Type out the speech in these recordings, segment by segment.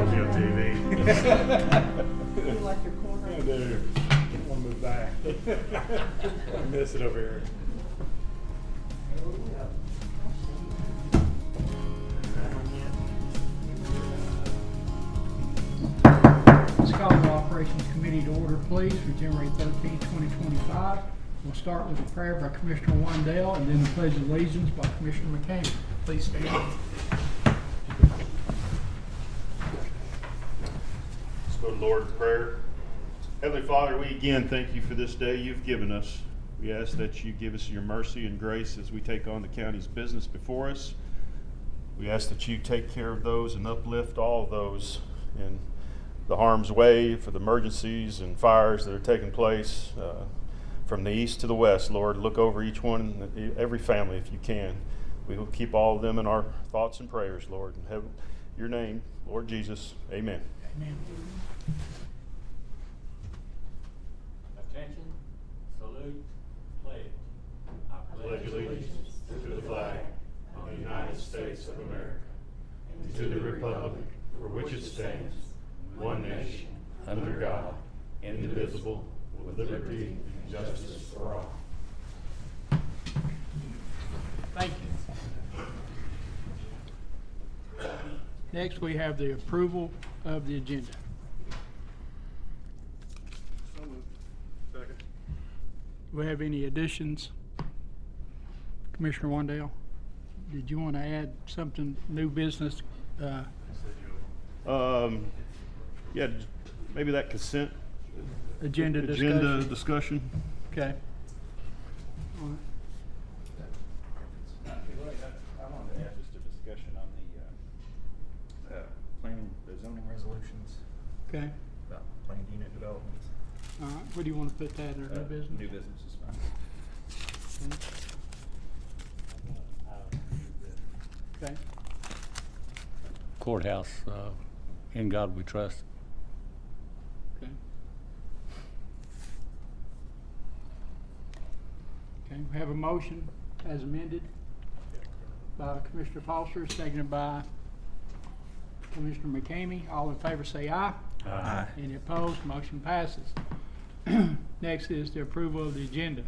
watching on TV. You like your corner? I do. I want to move back. I miss it over here. Let's call the Operations Committee to order, please, for January 13, 2025. We'll start with a prayer by Commissioner Wandell and then the Pledge of Allegiance by Commissioner McCain. Please stand. Let's go to the Lord in prayer. Heavenly Father, we again thank you for this day you've given us. We ask that you give us your mercy and grace as we take on the county's business before us. We ask that you take care of those and uplift all of those in the harm's way for the emergencies and fires that are taking place from the east to the west. Lord, look over each one, every family if you can. We will keep all of them in our thoughts and prayers, Lord. In heaven, your name, Lord Jesus, amen. Amen. Attention, salute, pledge. I pledge allegiance to the flag of the United States of America and to the republic for which it stands, one nation, under God, indivisible, with liberty and justice for all. Thank you. Next, we have the approval of the agenda. So moved. Second. Do we have any additions? Commissioner Wandell, did you want to add something, new business? Yeah, maybe that consent Agenda discussion. Okay. All right. I wanted to add just a discussion on the planning, the zoning resolutions Okay. about planned unit developments. All right. What do you want to put that in our new business? New business is fine. Okay. Courthouse, in God we trust. Okay. Okay, we have a motion as amended by Commissioner Foster, seconded by Commissioner McCamey. All in favor say aye. Aye. Any opposed? Motion passes. Next is the approval of the agenda.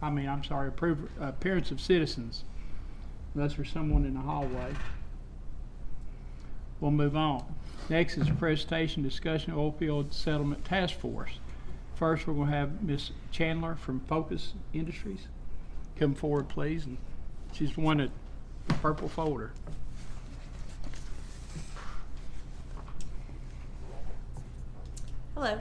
Appearance of citizens. Unless there's someone in the hallway. We'll move on. Next is a presentation discussion of Oilfield Settlement Task Force. First, we're going to have Ms. Chandler from Focus Industries come forward, please. And she's the one at the purple folder. Hello,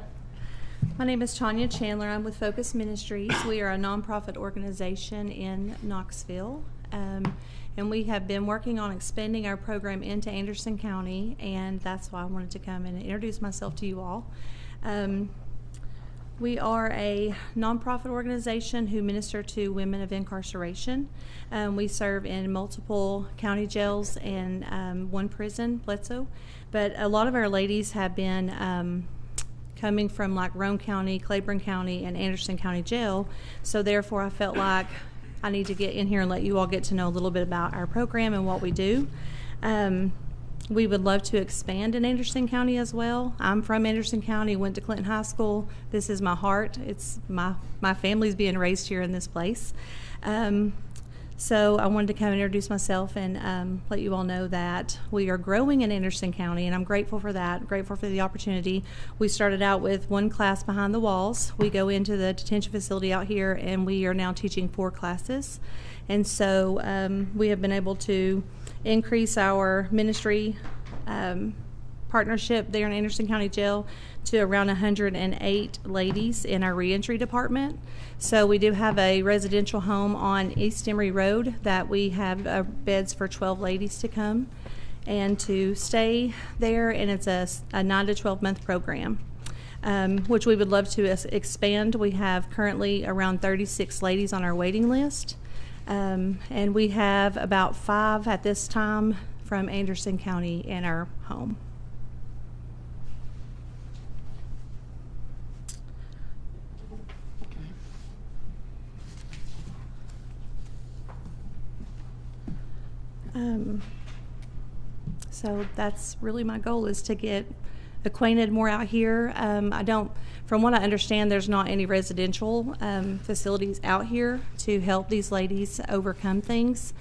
my name is Tanya Chandler. I'm with Focus Ministries. We are a nonprofit organization in Knoxville, and we have been working on expanding our program into Anderson County, and that's why I wanted to come and introduce myself to you all. We are a nonprofit organization who minister to women of incarceration. We serve in multiple county jails and one prison, Bledsoe, but a lot of our ladies have been coming from like Roane County, Claiborne County, and Anderson County Jail. So therefore I felt like I need to get in here and let you all get to know a little bit about our program and what we do. We would love to expand in Anderson County as well. I'm from Anderson County, went to Clinton High School. This is my heart. It's my family's being raised here in this place. So I wanted to come and introduce myself and let you all know that we are growing in Anderson County, and I'm grateful for that, grateful for the opportunity. We started out with one class behind the walls. We go into the detention facility out here, and we are now teaching 4 classes. And so we have been able to increase our ministry partnership there in Anderson County Jail to around 108 ladies in our reentry department. So we do have a residential home on East Emory Road that we have beds for 12 ladies to come and to stay there, and it's a 9 to 12 month program, which we would love to expand. We have currently around 36 ladies on our waiting list, and we have about 5 at this time from Anderson County in our home. So that's really my goal, is to get acquainted more out here. From what I understand, there's not any residential facilities out here to help these ladies overcome things.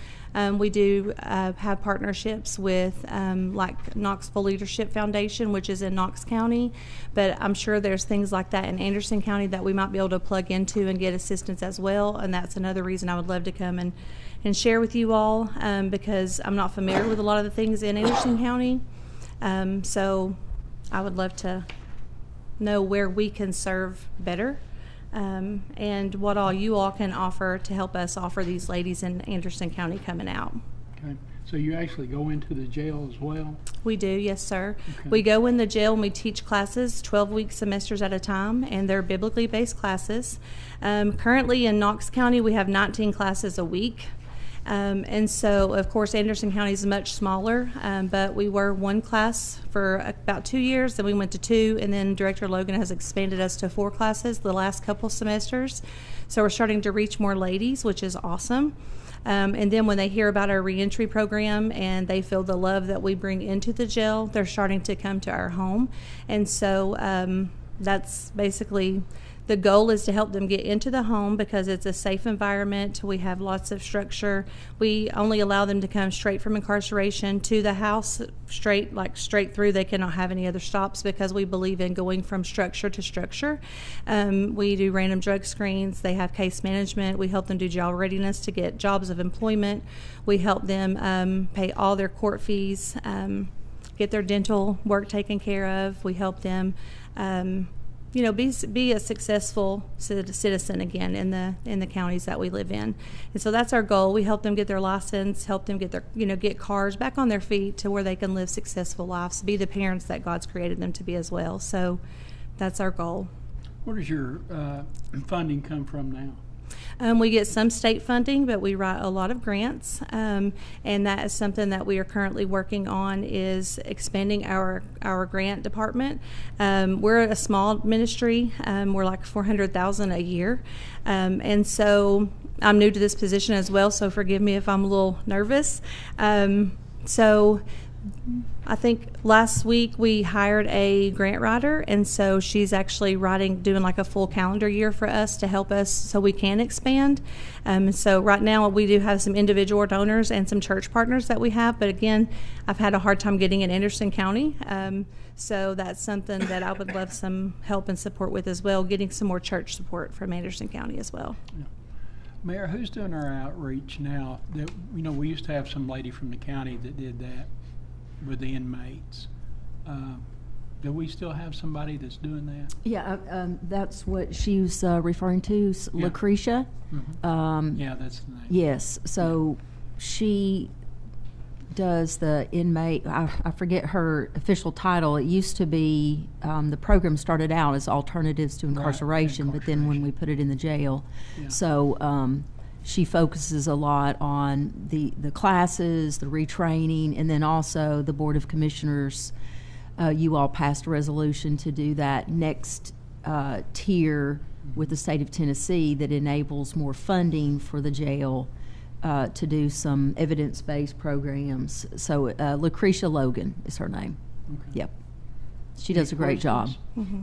We do have partnerships with like Knoxville Leadership Foundation, which is in Knox County, but I'm sure there's things like that in Anderson County that we might be able to plug into and get assistance as well. And that's another reason I would love to come and share with you all, because I'm not familiar with a lot of the things in Anderson County. So I would love to know where we can serve better, and what all you all can offer to help us offer these ladies in Anderson County coming out. Okay, so you actually go into the jail as well? We do, yes, sir. Okay. We go in the jail and we teach classes 12-week semesters at a time, and they're biblically based classes. Currently in Knox County, we have 19 classes a week. And so, of course, Anderson County is much smaller, but we were one class for about 2 years, then we went to 2, and then Director Logan has expanded us to 4 classes the last couple semesters. So we're starting to reach more ladies, which is awesome. And then when they hear about our reentry program and they feel the love that we bring into the jail, they're starting to come to our home. And so that's basically the goal, is to help them get into the home because it's a safe environment. We have lots of structure. We only allow them to come straight from incarceration to the house, straight through. They cannot have any other stops because we believe in going from structure to structure. We do random drug screens. They have case management. We help them do job readiness to get jobs of employment. We help them pay all their court fees, get their dental work taken care of. We help them be a successful citizen again in the counties that we live in. And so that's our goal. We help them get their license, help them get their get cars back on their feet to where they can live successful lives, be the parents that God's created them to be as well. So that's our goal. Where does your funding come from now? We get some state funding, but we write a lot of grants, and that is something that we are currently working on, is expanding our grant department. We're a small ministry. We're like $400,000 a year, and so I'm new to this position as well, so forgive me if I'm a little nervous. So I think last week we hired a grant writer, and so she's actually doing like a full calendar year for us to help us so we can expand. So right now we do have some individual donors and some church partners that we have, but again, I've had a hard time getting in Anderson County. So that's something that I would love some help and support with as well, getting some more church support from Anderson County as well. Yeah. Mayor, who's doing our outreach now? That we used to have some lady from the county that did that with the inmates. Do we still have somebody that's doing that? Yeah, that's what she was referring to, Yeah. Lucretia. Mm-hmm. Yeah, that's the name. Yes, so she does the inmate, I forget her official title. It used to be, the program started out as Alternatives to Incarceration, but then when we put it in the jail. Yeah. So she focuses a lot on the classes, the retraining, and then also the Board of Commissioners. You all passed a resolution to do that next tier with the state of Tennessee that enables more funding for the jail to do some evidence-based programs. So Lucretia Logan is her name. Okay. Yep. She does a great job. Mm-hmm.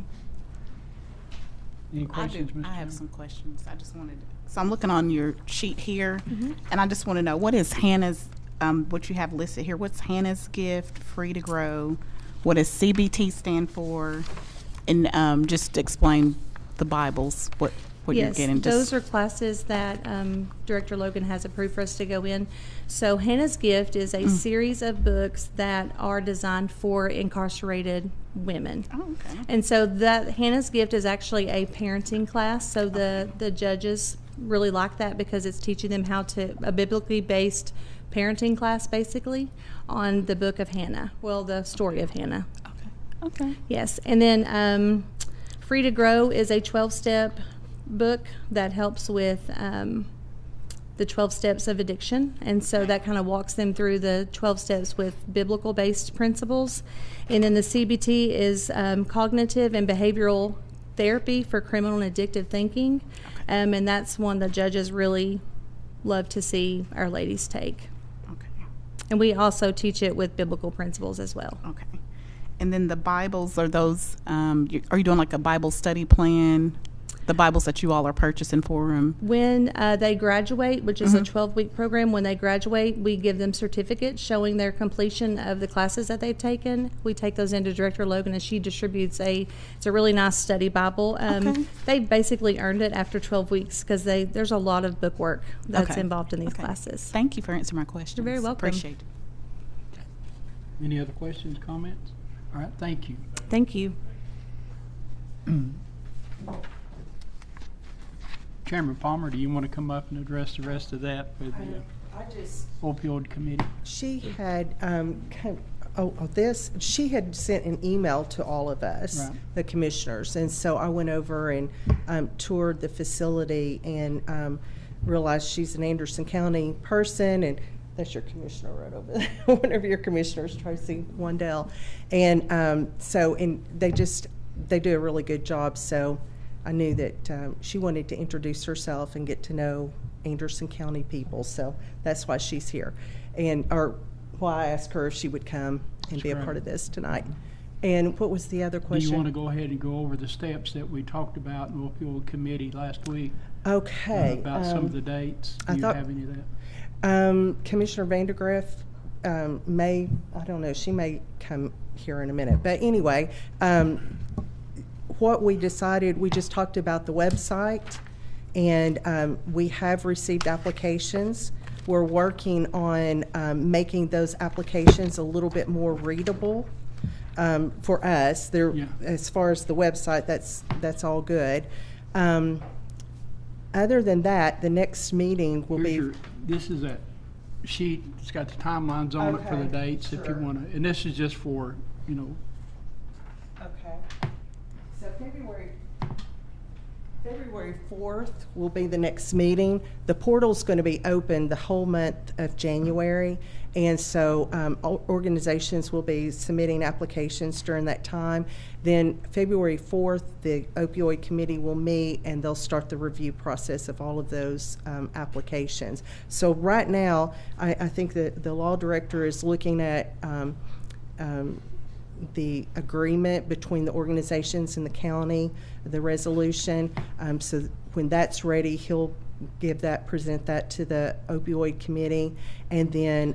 Any questions, Ms. I have Chairman? some questions. I just wanted, so I'm looking on your sheet here, and I just want to know, what is Hannah's, what you have listed here, what's Hannah's Gift, Free to Grow, what does CBT stand for, and just explain the Bibles, what you're getting. Yes, those are classes that Director Logan has approved for us to go in. So Hannah's Gift is a series of books that are designed for incarcerated women. Oh, okay. And so that Hannah's Gift is actually a parenting class. So the judges really like that because it's teaching them a biblically based parenting class, basically, on the book of Hannah. Well, the story of Hannah. Okay. Yes. And then Free to Grow is a 12-step book that helps with the 12 steps of addiction, and so that kind of walks them through the 12 steps with biblical based principles. And then the CBT is cognitive and behavioral therapy for criminal and addictive thinking, and that's one the judges really love to see our ladies take. Okay. And we also teach it with biblical principles as well. Okay. And then the Bibles, are those, are you doing like a Bible study plan? The Bibles that you all are purchasing for them? When they graduate, which is a 12-week program, when they graduate, we give them certificates showing their completion of the classes that they've taken. We take those into Director Logan, and she distributes it's a really nice study Bible. Okay. They basically earned it after 12 weeks because there's a lot of bookwork that's Okay. involved in these Okay. classes. Thank you for answering my questions. You're very welcome. Appreciate it. Any other questions, comments? All right, thank you. Thank you. Chairman Palmer, do you want to come up and address the rest of that with the I just, opioid committee? she had, she had sent an email to all of us, Right. the commissioners, and so I went over and toured the facility and realized she's an Anderson County person, and that's your commissioner right over there, one of your commissioners, Tracy Wandell, and they do a really good job, so I knew that she wanted to introduce herself and get to know Anderson County people, so that's why she's here. Or why I asked her if she would come and be a part of this tonight. And what was the other Do question? you want to go ahead and go over the steps that we talked about in the opioid committee last week? Okay. About some of the dates? I Do you thought- have any of that? Commissioner Vandergriff may, I don't know, she may come here in a minute. But anyway, what we decided, we just talked about the website, and we have received applications. We're working on making those applications a little bit more readable for us. Yeah. As far as the website, that's all good. Other than that, the next meeting will be. This is a sheet, it's got the timelines on it for the Okay, dates if you sure. want to, and this is just for, Okay. So February 4th will be the next meeting. The portal's going to be open the whole month of January, and so organizations will be submitting applications during that time. Then February 4th, the opioid committee will meet, and they'll start the review process of all of those applications. So right now, I think that the law director is looking at the agreement between the organizations and the county, the resolution. So when that's ready, he'll present that to the opioid committee. And then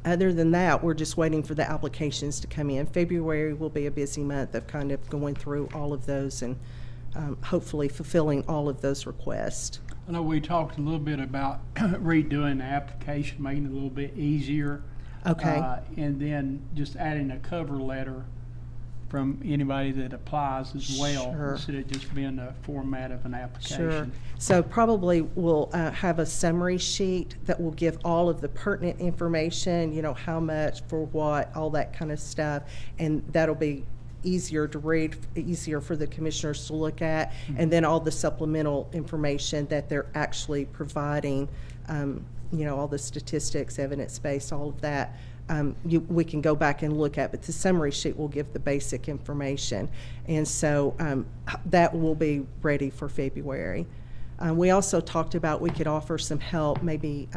other than that, we're just waiting for the applications to come in. February will be a busy month of kind of going through all of those and hopefully fulfilling all of those requests. I know we talked a little bit about redoing the application, making it a little bit easier. Okay. And then just adding a cover letter from anybody that applies as well, Sure. instead of just being a format of an application. Sure. So probably we'll have a summary sheet that will give all of the pertinent information, you know, how much, for what, all that kind of stuff. And that'll be easier to read, easier for the commissioners to look at. And then all the supplemental information that they're actually providing, you know, all the statistics, evidence-based, all of that. We can go back and look at, but the summary sheet will give the basic information. And so that will be ready for February. We also talked about we could offer some help, maybe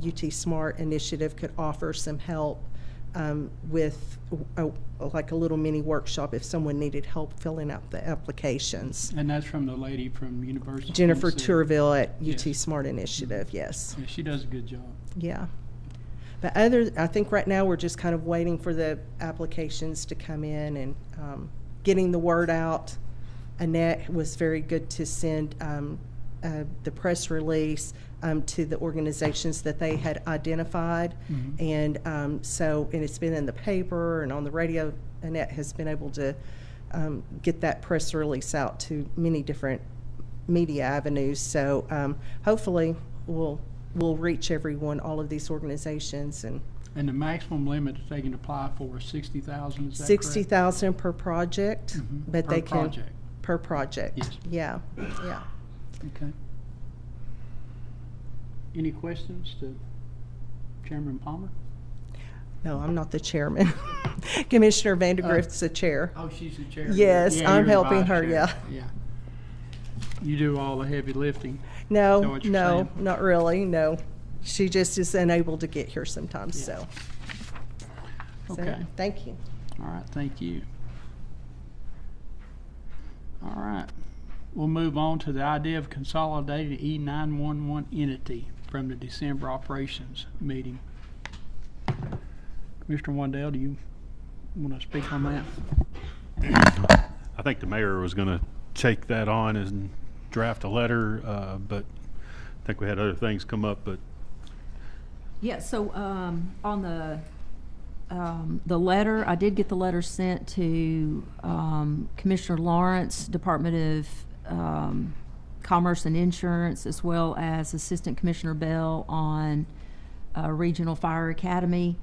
UT Smart Initiative could offer some help with like a little mini workshop if someone needed help filling out the applications. And that's from the lady from University of Jennifer Tennessee. Tourville at UT Yes. Smart Initiative, yes. Yeah, she does a good job. Yeah. But I think right now we're just kind of waiting for the applications to come in and getting the word out. Annette was very good to send the press release to the organizations that they had identified. And and it's been in the paper and on the radio. Annette has been able to get that press release out to many different media avenues. So hopefully we'll reach everyone, all of these organizations. And And the maximum limit that they can apply for is 60,000, is that correct? 60,000 per project, but Per they can project. per project. Yes. Yeah, yeah. Okay. Any questions to Chairman Palmer? No, I'm not the chairman. Commissioner Vandergrift's the chair. Oh, she's the chair. Yes, Yeah, I'm you're the helping vice her, chair. yeah. Yeah. You do all the heavy lifting. Is that No, what you're no, saying? not really, no. she just is unable to get here sometimes, Yeah. so. Okay. So, thank you. All right, thank you. All right, we'll move on to the idea of consolidated E911 entity from the December operations meeting. Mr. Wandell, do you want to speak on that? I think the mayor was going to take that on and draft a letter, but I think we had other things come up, but Yeah, so on the letter, I did get the letter sent to Commissioner Lawrence, Department of Commerce and Insurance, as well as Assistant Commissioner Bell on Regional Fire Academy.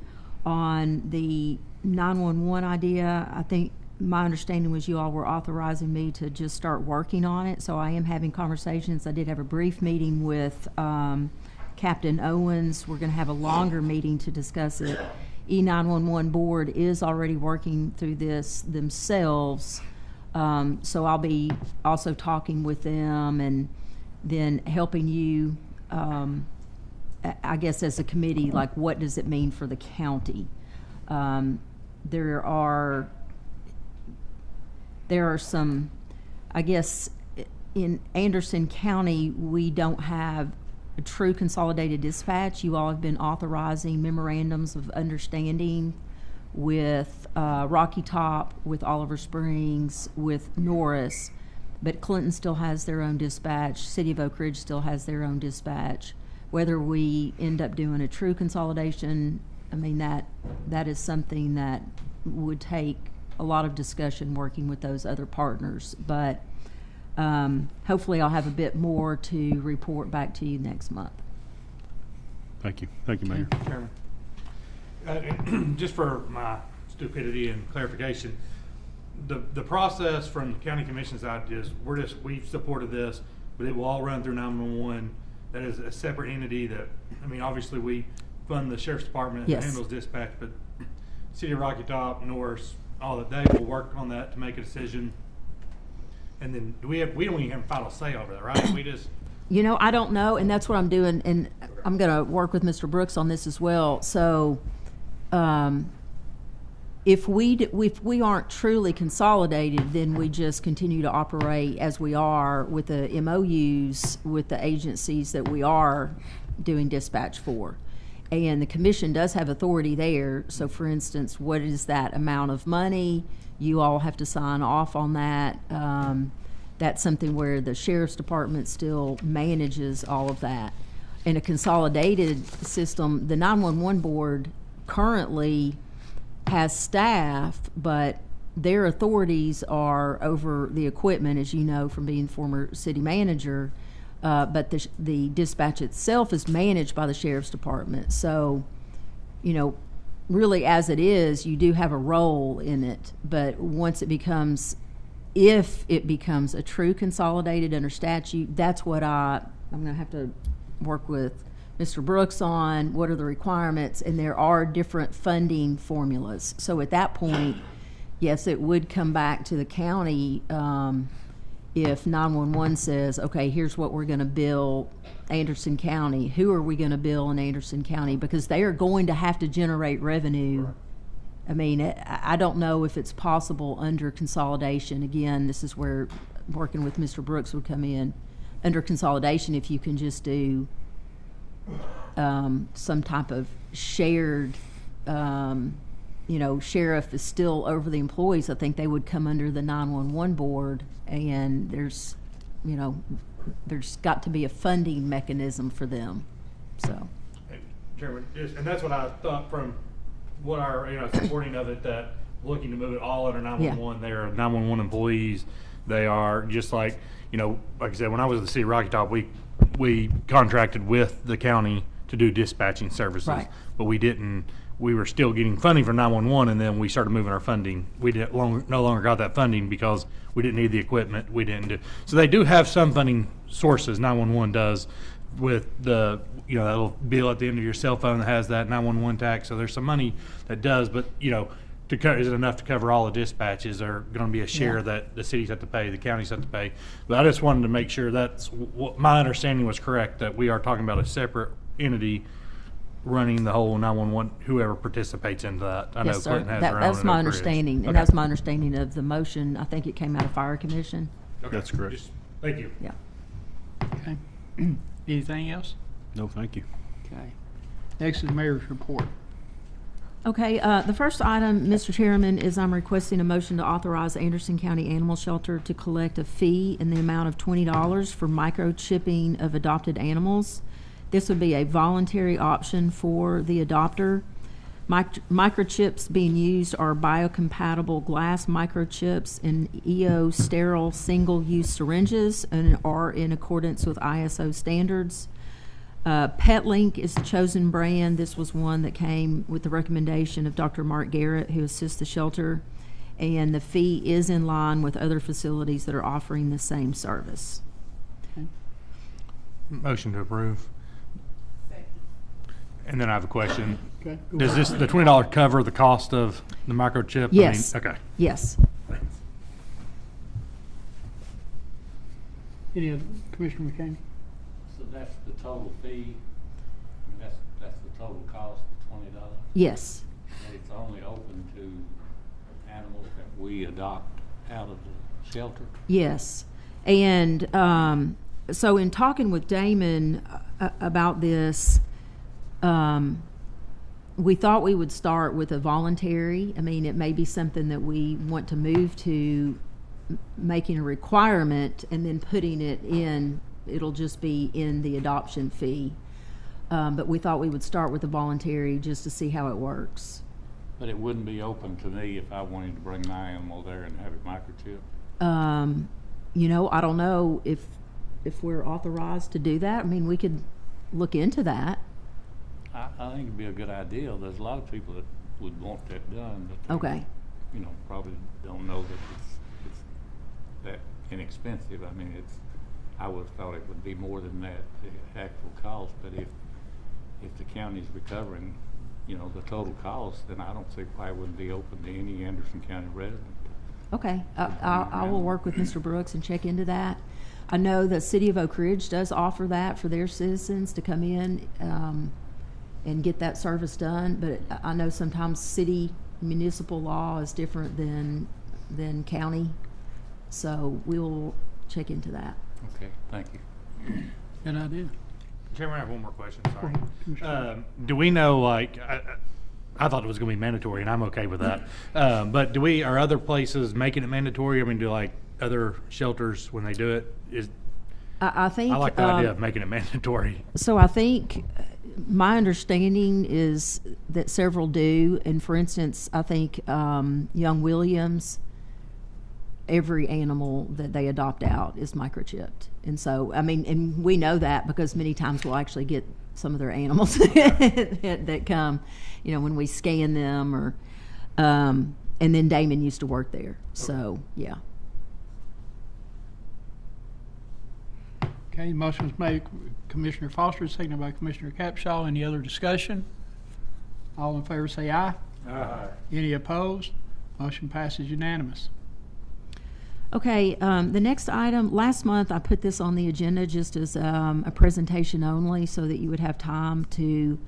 On the 911 idea, I think my understanding was you all were authorizing me to just start working on it, so I am having conversations. I did have a brief meeting with Captain Owens. We're going to have a longer meeting to discuss it. E911 board is already working through this themselves, so I'll be also talking with them and then helping you, I guess as a committee, like what does it mean for the county? There are some, I guess, in Anderson County, we don't have a true consolidated dispatch. You all have been authorizing memorandums of understanding with Rocky Top, with Oliver Springs, with Norris, but Clinton still has their own dispatch. City of Oak Ridge still has their own dispatch. Whether we end up doing a true consolidation, I mean, that is something that would take a lot of discussion working with those other partners, but hopefully I'll have a bit more to report back to you next month. thank you, Mayor. Chairman, just for my stupidity and clarification, the process from the county commission side is we've supported this, but it will all run through 911. That is a separate entity that, I mean, obviously we fund the sheriff's department that Yes. handles dispatch, but City of Rocky Top, Norris, all that, they will work on that to make a decision. And then we don't even have final say over that, right? We just, You know, I don't know, and that's what I'm doing, and I'm going to work with Mr. Brooks on this as well. So, if we aren't truly consolidated, then we just continue to operate as we are with the MOUs with the agencies that we are doing dispatch for. And the commission does have authority there. So, for instance, what is that amount of money? You all have to sign off on that. That's something where the sheriff's department still manages all of that. In a consolidated system, the 911 board currently has staff, but their authorities are over the equipment, as you know from being former city manager. But the dispatch itself is managed by the sheriff's department. So, you know, really as it is, you do have a role in it. But once it becomes, if it becomes a true consolidated under statute, that's what I'm going to have to work with Mr. Brooks on. What are the requirements? And there are different funding formulas. So at that point, yes, it would come back to the county if 911 says, okay, here's what we're going to bill Anderson County. Who are we going to bill in Anderson County? Because they are going to have to generate revenue. Right. I mean, I don't know if it's possible under consolidation. Again, this is where working with Mr. Brooks would come in. Under consolidation, if you can just do some type of shared, you know, sheriff is still over the employees, I think they would come under the 911 board, and there's, you know, there's got to be a funding mechanism for them. So, Chairman, and that's what I thought from what our, you know, supporting of it, that looking to move it all under 911. They are 911 employees. They are just like, you know, like I said, when I was at the city of Rocky Top, we contracted with the county to do dispatching services, right. But we didn't. We were still getting funding for 911, and then we started moving our funding. We no longer got that funding because we didn't need the equipment. We didn't do. So they do have some funding sources. 911 does, with the, you know, that little bill at the end of your cell phone that has that 911 tax. So there's some money that does, but you know, is it enough to cover all the dispatches? Are going to be a share that the cities have to pay, the counties have to pay. But I just wanted to make sure that's what my understanding was correct, that we are talking about a separate entity running the whole 911, whoever participates in that. I know Yes, sir. Clinton has their own. That's and my Oak Ridge. understanding, and Okay. that's my understanding of the motion. I think it came out of Fire Commission. Okay. That's correct. Just- Thank you. Yeah. Okay. Anything else? No, thank you. Okay. Next is mayor's report. Okay, the first item, Mr. Chairman, is I'm requesting a motion to authorize Anderson County Animal Shelter to collect a fee in the amount of $20 for microchipping of adopted animals. This would be a voluntary option for the adopter. Microchips being used are biocompatible glass microchips in EO sterile single-use syringes and are in accordance with ISO standards. PetLink is the chosen brand. This was one that came with the recommendation of Dr. Mark Garrett, who assists the shelter, and the fee is in line with other facilities that are offering the same service. Motion to approve. And then I have a question. Okay. go Does ahead. the $20 cover the cost of the microchip? I mean, Yes. Okay. Yes. Any other, Commissioner McCain? So that's the total fee, that's the total cost, $20? Yes. And it's only open to animals that we adopt out of the shelter? Yes. And so in talking with Damon about this, we thought we would start with a voluntary. I mean, it may be something that we want to move to making a requirement and then putting it in, it'll just be in the adoption fee. But we thought we would start with the voluntary just to see how it works. But it wouldn't be open to me if I wanted to bring my animal there and have it microchipped? You know, I don't know if we're authorized to do that. I mean, we could look into that. I think it'd be a good idea. There's a lot of people that would want that done, but they, Okay. you know, probably don't know that it's that inexpensive. I mean, I would have thought it would be more than that, the actual cost, but if the county's recovering, you know, the total cost, then I don't see why it wouldn't be open to any Anderson County resident. Okay, I will work with Mr. Brooks and check into that. I know the city of Oak Ridge does offer that for their citizens to come in and get that service done, but I know sometimes city municipal law is different than county, so we will check into that. Okay, thank you. Good idea. Chairman, I have one more question, Go sorry. ahead, Commissioner. Do we know, like, I thought it was going to be mandatory, and I'm okay with that. But are other places making it mandatory? I mean, do like other shelters, when they do it, I think. I like the idea of making it mandatory. So I think my understanding is that several do, and for instance, I think Young Williams, every animal that they adopt out is microchipped. And so, I mean, and we know that because many times we'll actually get some of their animals that come, you know, when we scan them or, and then Damon used to work there. So, yeah. Okay, motion was made, Commissioner Foster, seconded by Commissioner Capshaw. Any other discussion? All in favor say aye. Aye. Any opposed? Motion passes unanimous. Okay, the next item, last month I put this on the agenda just as a presentation only so that you would have time to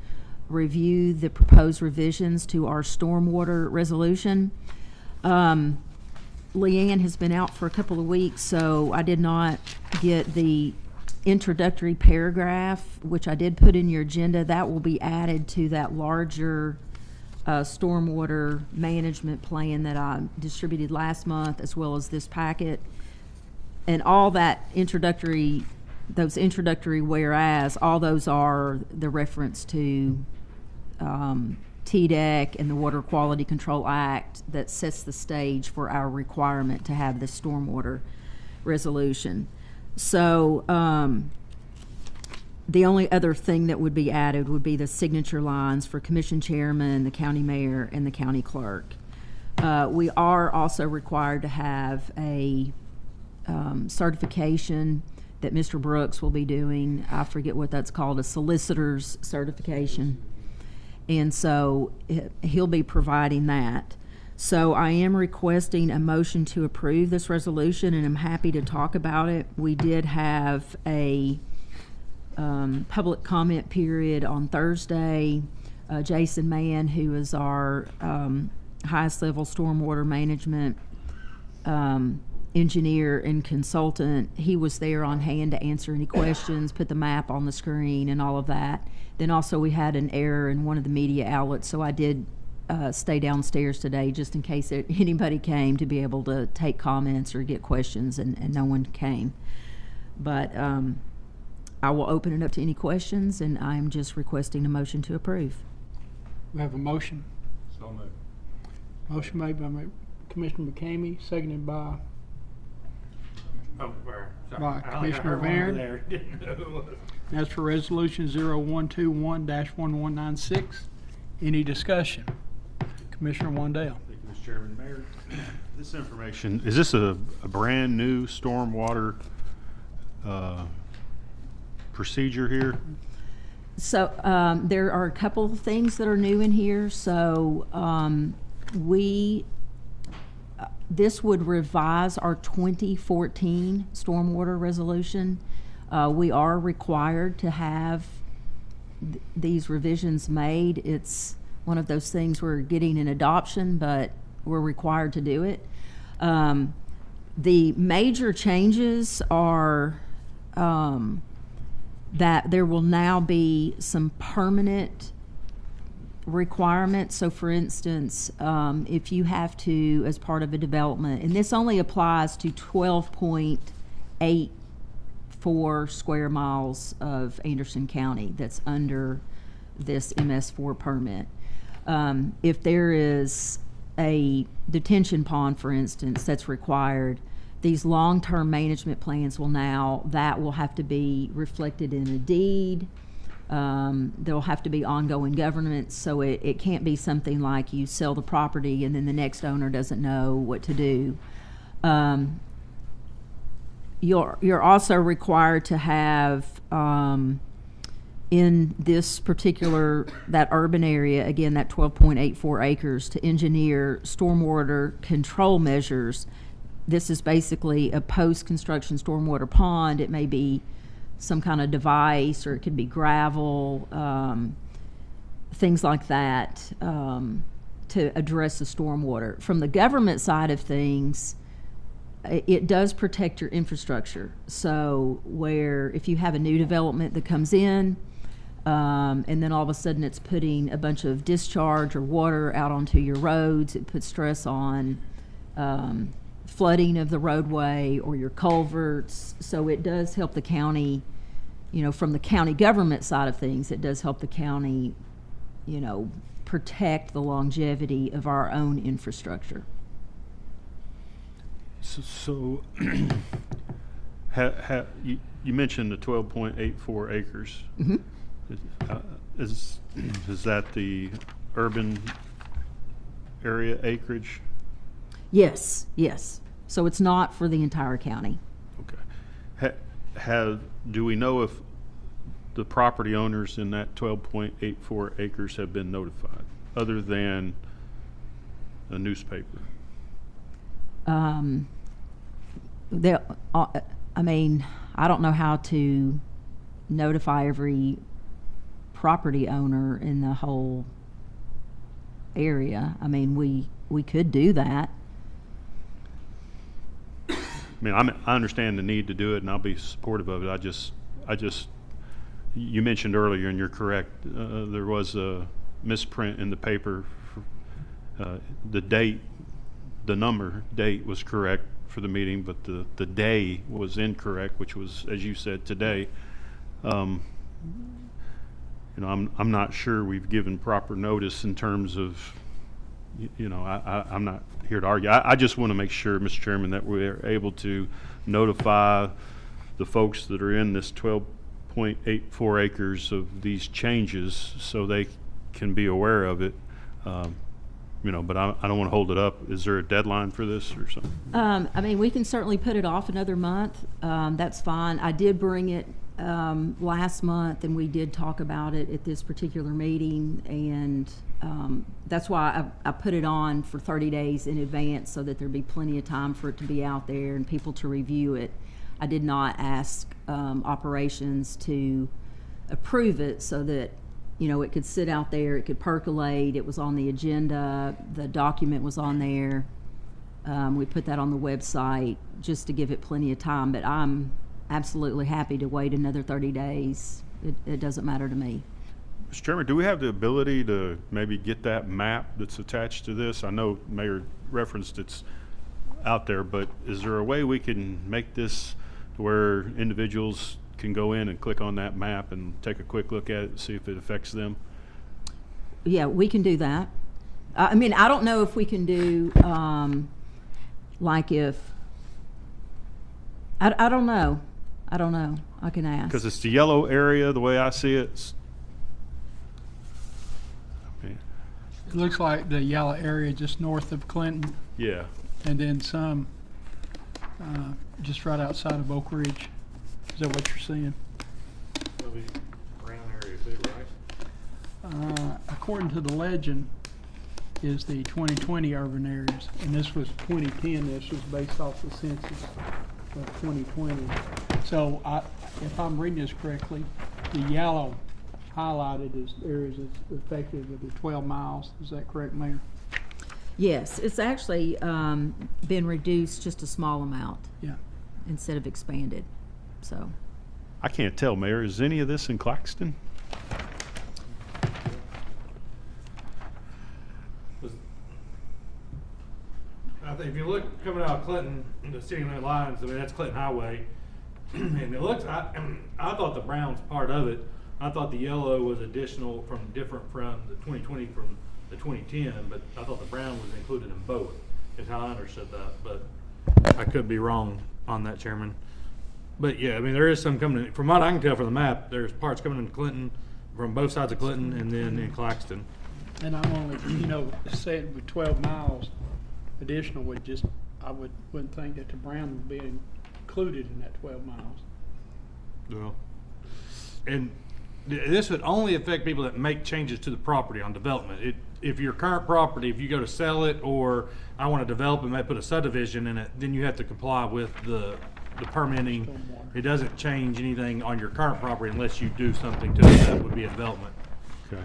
review the proposed revisions to our stormwater resolution. Leanne has been out for a couple of weeks, so I did not get the introductory paragraph, which I did put in your agenda. That will be added to that larger stormwater management plan that I distributed last month, as well as this packet. And all that those introductory whereas, all those are the reference to TDEC and the Water Quality Control Act that sets the stage for our requirement to have this stormwater resolution. So the only other thing that would be added would be the signature lines for commission chairman, the county mayor, and the county clerk. We are also required to have a certification that Mr. Brooks will be doing. I forget what that's called, a solicitor's certification. And so he'll be providing that. So I am requesting a motion to approve this resolution, and I'm happy to talk about it. We did have a public comment period on Thursday. Jason Mann, who is our highest level stormwater management engineer and consultant, he was there on hand to answer any questions, put the map on the screen and all of that. Then also we had an error in one of the media outlets, so I did stay downstairs today just in case anybody came to be able to take comments or get questions, and no one came. But I will open it up to any questions, and I'm just requesting a motion to approve. We have a motion. So moved. Motion made by Commissioner McCamey, seconded by Oh, sorry. By I Commissioner heard one over Barron. there. Didn't know who it was. That's for Resolution 0121-1196. Any discussion? Commissioner Wandale. Thank you, Mr. Chairman. Mayor, this information, is this a brand-new stormwater procedure here? So there are a couple of things that are new in here. So this would revise our 2014 stormwater resolution. We are required to have these revisions made. It's one of those things we're getting an adoption, but we're required to do it. The major changes are that there will now be some permanent requirements. So for instance, if you have to, as part of a development, and this only applies to 12.84 square miles of Anderson County that's under this MS4 permit. If there is a detention pond, for instance, that's required, these long-term management plans will have to be reflected in a deed. There'll have to be ongoing governance, so it can't be something like you sell the property and then the next owner doesn't know what to do. You're also required to have in this particular, that urban area, again, that 12.84 acres, to engineer stormwater control measures. This is basically a post-construction stormwater pond. It may be some kind of device, or it could be gravel, things like that, to address the stormwater. From the government side of things, it does protect your infrastructure. So where if you have a new development that comes in, and then all of a sudden it's putting a bunch of discharge or water out onto your roads, it puts stress on flooding of the roadway or your culverts. So it does help the county, from the county government side of things, it does help the county, protect the longevity of our own infrastructure. So you mentioned the 12.84 acres. Mm-hmm. Is that the urban area acreage? Yes. So it's not for the entire county. Okay. Do we know if the property owners in that 12.84 acres have been notified, other than a newspaper? I don't know how to notify every property owner in the whole area. We could do that. I understand the need to do it, and I'll be supportive of it. I just, you mentioned earlier, and you're correct, there was a misprint in the paper. The date was correct for the meeting, but the day was incorrect, which was, as you said, today. I'm not sure we've given proper notice in terms of, I'm not here to argue. I just want to make sure, Mr. Chairman, that we're able to notify the folks that are in this 12.84 acres of these changes so they can be aware of it. But I don't want to hold it up. Is there a deadline for this or something? We can certainly put it off another month. That's fine. I did bring it last month, and we did talk about it at this particular meeting, and that's why I put it on for 30 days in advance so that there'd be plenty of time for it to be out there and people to review it. I did not ask operations to approve it so that, you know, it could sit out there, it could percolate, it was on the agenda, the document was on there. We put that on the website just to give it plenty of time, but I'm absolutely happy to wait another 30 days. It doesn't matter to me. Mr. Chairman, do we have the ability to maybe get that map that's attached to this? I know Mayor referenced it's out there, but is there a way we can make this where individuals can go in and click on that map and take a quick look at it and see if it affects them? Yeah, we can do that. I mean, I don't know if we can do, like if, I don't know. I don't know. I can ask. Because it's the yellow area, the way I see it. Okay. It looks like the yellow area just north of Clinton, Yeah. and then some just right outside of Oak Ridge. Is that what you're seeing? Brown area too, right? According to the legend, is the 2020 urban areas, and this was 2010. This was based off the census of 2020. So, if I'm reading this correctly, the yellow highlighted is areas that's affected with the 12 miles. Is that correct, Mayor? Yes, it's actually been reduced just a small amount Yeah. instead of expanded. So, I can't tell, Mayor. Is any of this in Claxton? I think if you look coming out of Clinton, the city limit lines, I mean, that's Clinton Highway. And it looks, I thought the brown's part of it. I thought the yellow was additional different from the 2020 from the 2010, but I thought the brown was included in both, is how I understood that. But I could be wrong on that, Chairman. But yeah, I mean, there is some coming in. From what I can tell from the map, there's parts coming into Clinton from both sides of Clinton and then in Claxton. And I'm only, saying with 12 miles additional would just, I wouldn't think that the brown would be included in that 12 miles. Well, and this would only affect people that make changes to the property on development. If your current property, if you go to sell it or I want to develop and may put a subdivision in it, then you have to comply with the permitting. It doesn't change anything on your current property unless you do something to it that would be a development. Okay.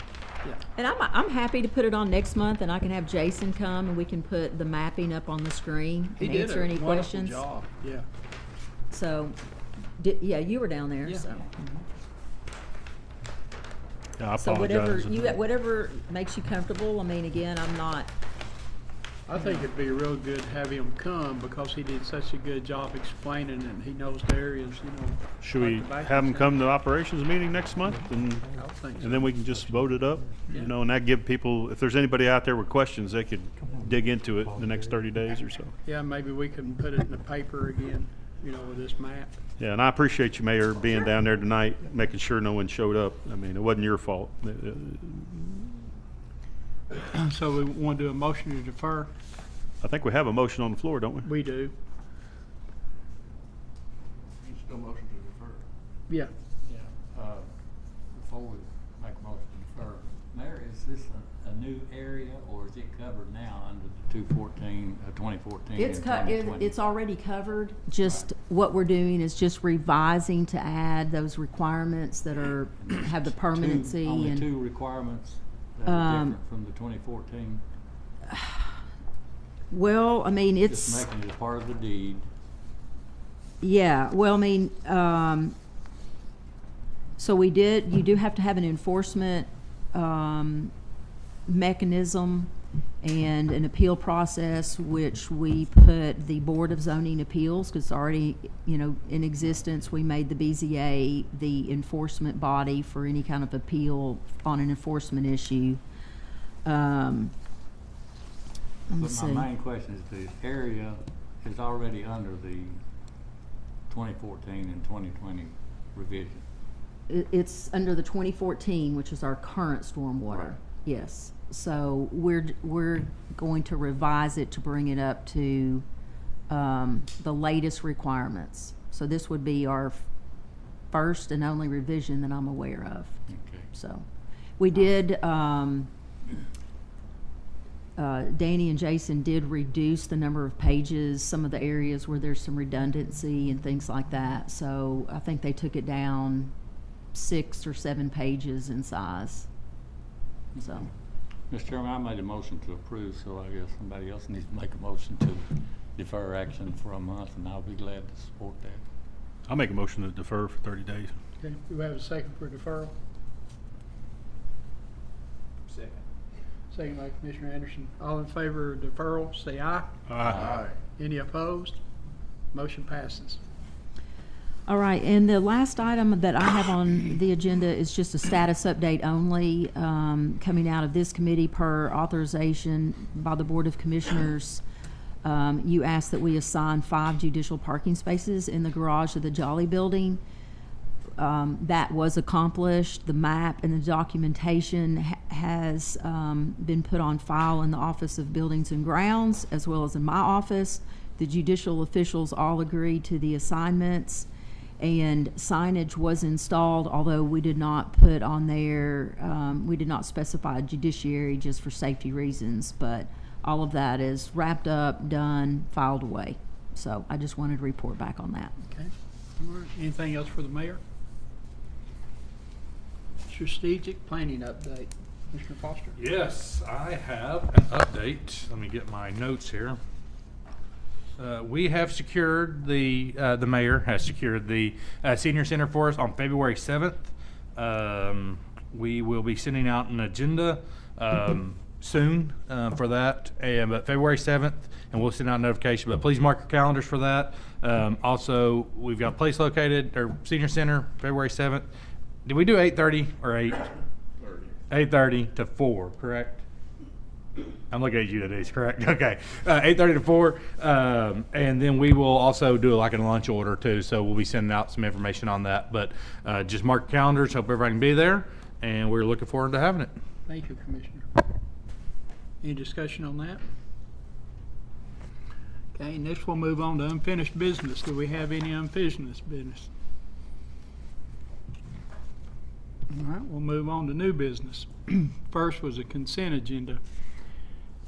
and I'm happy to put it on next month, and I can have Jason come and we can put the mapping up on the screen He and did answer a any wonderful questions. job. Yeah. So, yeah, you were down there. Yeah. So, Yeah, I so apologize. whatever makes you comfortable. I mean, again, I'm not. I think it'd be real good to have him come because he did such a good job explaining and he knows the areas, Should like we the back have them of come to the operations meeting next month and I think so. then we can just vote it up? Yeah. And that give people, if there's anybody out there with questions, they could dig into it in the next 30 days or so. Yeah, maybe we can put it in the paper again, with this map. Yeah, and I appreciate you, Mayor, being down there tonight, making sure no one showed up. I mean, it wasn't your fault. So we want to do a motion to defer? I think we have a motion on the floor, don't we? We do. Still motion to defer. Yeah. Yeah, before we make a motion to defer, Mayor, is this a new area or is it covered now under the 2014 It's and 2020? it's already covered. Just what we're doing is just revising to add those requirements that are have the permanency Only and two requirements that are different from the 2014? well, I mean, it's Just making it a part of the deed. yeah. Well, I mean, so you do have to have an enforcement mechanism and an appeal process, which we put the Board of Zoning Appeals, because it's already, in existence. We made the BZA the enforcement body for any kind of appeal on an enforcement issue. Let me But see. my main question is the area is already under the 2014 and 2020 revision. It's under the 2014, which is our current stormwater. Right. Yes. So we're going to revise it to bring it up to the latest requirements. So this would be our first and only revision that I'm aware of. Okay. So we did. Danny and Jason did reduce the number of pages, some of the areas where there's some redundancy and things like that. So I think they took it down 6 or 7 pages in size. So, Mr. Chairman, I made a motion to approve, so I guess somebody else needs to make a motion to defer action for a month, and I'll be glad to support that. I'll make a motion to defer for 30 days. Okay, do we have a second for deferral? Second. Second by Commissioner Anderson. All in favor of deferral, say aye. Aye. Any opposed? Motion passes. all right, and the last item that I have on the agenda is just a status update only, coming out of this committee per authorization by the Board of Commissioners. You asked that we assign 5 judicial parking spaces in the garage of the Jolly Building. That was accomplished. The map and the documentation has been put on file in the Office of Buildings and Grounds, as well as in my office. The judicial officials all agreed to the assignments, and signage was installed, although we did not put on there, we did not specify judiciary just for safety reasons, but all of that is wrapped up, done, filed away. So I just wanted to report back on that. Okay. All right. Anything else for the mayor? Strategic planning update. Mr. Foster? Yes, I have an update. Let me get my notes here. We have secured the mayor has secured the senior center for us on February 7th. We will be sending out an agenda soon for that, but February 7th, and we'll send out a notification. But please mark your calendars for that. Also, we've got a place located, or senior center, February 7th. Did we do 8:30 or 8? 8:30 to 4, correct? I'm looking at you, Denise, correct? Okay. 8:30 to 4. And then we will also do like a lunch order too. So we'll be sending out some information on that. But just mark your calendars. Hope everybody can be there. And we're looking forward to having it. Thank you, Commissioner. Any discussion on that? Okay, next we'll move on to unfinished business. Do we have any unfinished business? All right, we'll move on to new business. First was a consent agenda.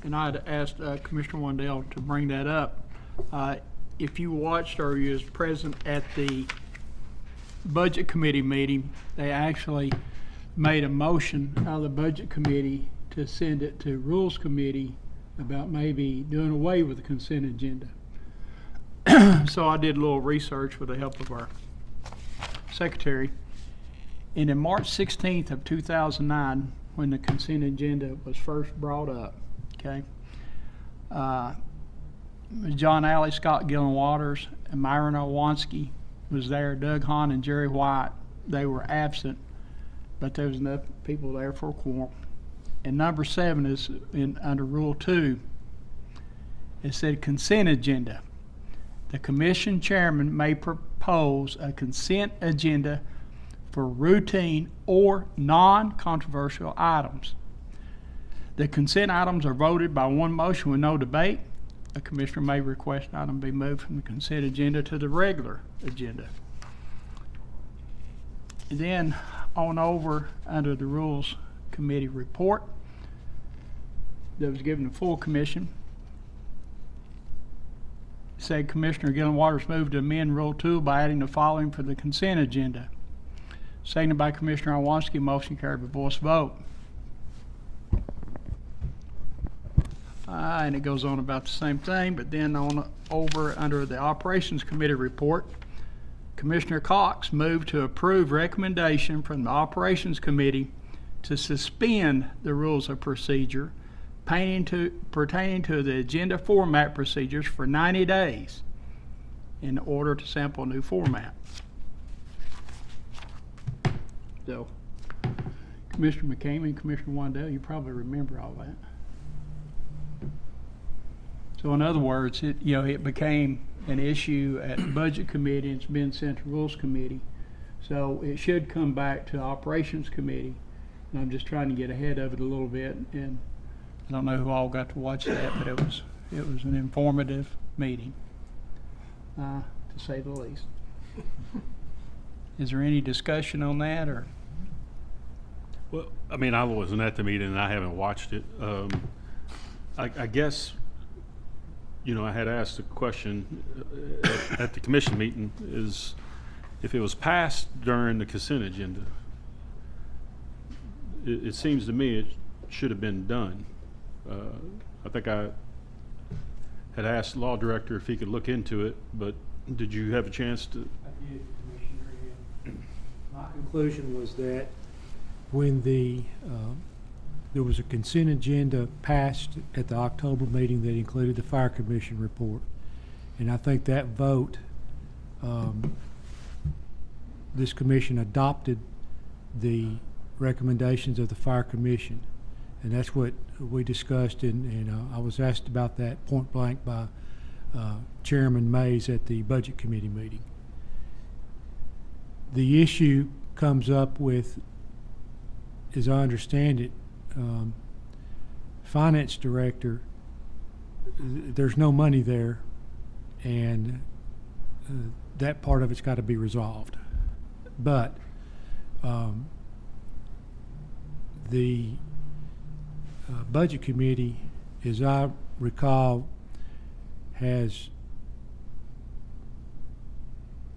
And I had asked Commissioner Wandell to bring that up. If you watched or you was present at the Budget Committee meeting, they actually made a motion out of the Budget Committee to send it to Rules Committee about maybe doing away with the consent agenda. So I did a little research with the help of our secretary. And in March 16th of 2009, when the consent agenda was first brought up, okay, John Alley, Scott Gillen Waters, and Myron Owanski was there. Doug Hahn and Jerry White, they were absent, but there was enough people there for a quorum. And number 7 is under Rule 2. It said consent agenda. The commission chairman may propose a consent agenda for routine or non-controversial items. The consent items are voted by one motion with no debate. A commissioner may request an item be moved from the consent agenda to the regular agenda. And then on over under the Rules Committee report that was given to full commission, said Commissioner Gillen Waters moved to amend Rule 2 by adding the following for the consent agenda. Seconded by Commissioner Owanski, motion carried by voice vote. And it goes on about the same thing, but then on over under the Operations Committee report, Commissioner Cox moved to approve recommendation from the Operations Committee to suspend the rules of procedure pertaining to the agenda format procedures for 90 days in order to sample a new format. So, Commissioner McCamey and Commissioner Wandell, you probably remember all that. So in other words, it became an issue at the Budget Committee and it's been sent to Rules Committee. So it should come back to Operations Committee. And I'm just trying to get ahead of it a little bit. And I don't know who all got to watch that, but it was an informative meeting, to say the least. Is there any discussion on that, or? Well, I mean, I wasn't at the meeting and I haven't watched it. I guess, I had asked a question at the commission meeting, is if it was passed during the consent agenda, it seems to me it should have been done. I think I had asked the law director if he could look into it, but did you have a chance to? I did, Commissioner. My conclusion was that when there was a consent agenda passed at the October meeting that included the Fire Commission report, and I think that vote, this commission adopted the recommendations of the Fire Commission, and that's what we discussed, and I was asked about that point blank by Chairman Mays at the Budget Committee meeting. The issue comes up with, as I understand it, Finance Director, there's no money there, and that part of it's got to be resolved. But the Budget Committee, as I recall, has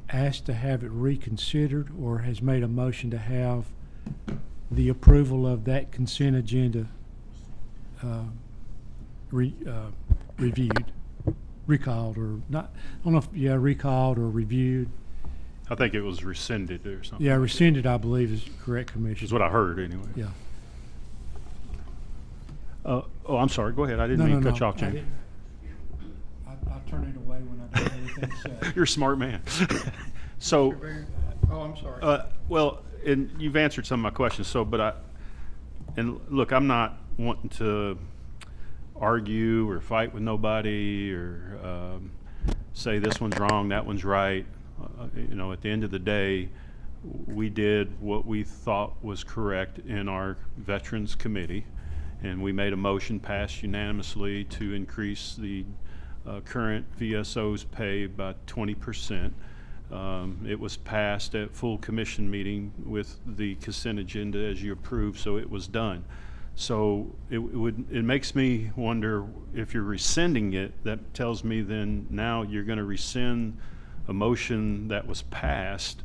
asked to have it reconsidered, or has made a motion to have the approval of that consent agenda reviewed, recalled, or not. I don't know if, yeah, recalled or reviewed. I think it was rescinded or something. Yeah, rescinded, I believe, is correct, Commissioner. Is what I heard anyway. Yeah. Oh, I'm sorry. Go ahead. I didn't mean to cut you off, I Jamie. didn't. I turn it away when I don't have anything to say. You're a smart man. So, Oh, I'm sorry. well, and you've answered some of my questions. So, and look, I'm not wanting to argue or fight with nobody or say this one's wrong, that one's right. You know, at the end of the day, we did what we thought was correct in our Veterans Committee, and we made a motion passed unanimously to increase the current VSO's pay by 20%. It was passed at full commission meeting with the consent agenda as you approved, so it was done. So it makes me wonder, if you're rescinding it, that tells me then now you're going to rescind a motion that was passed,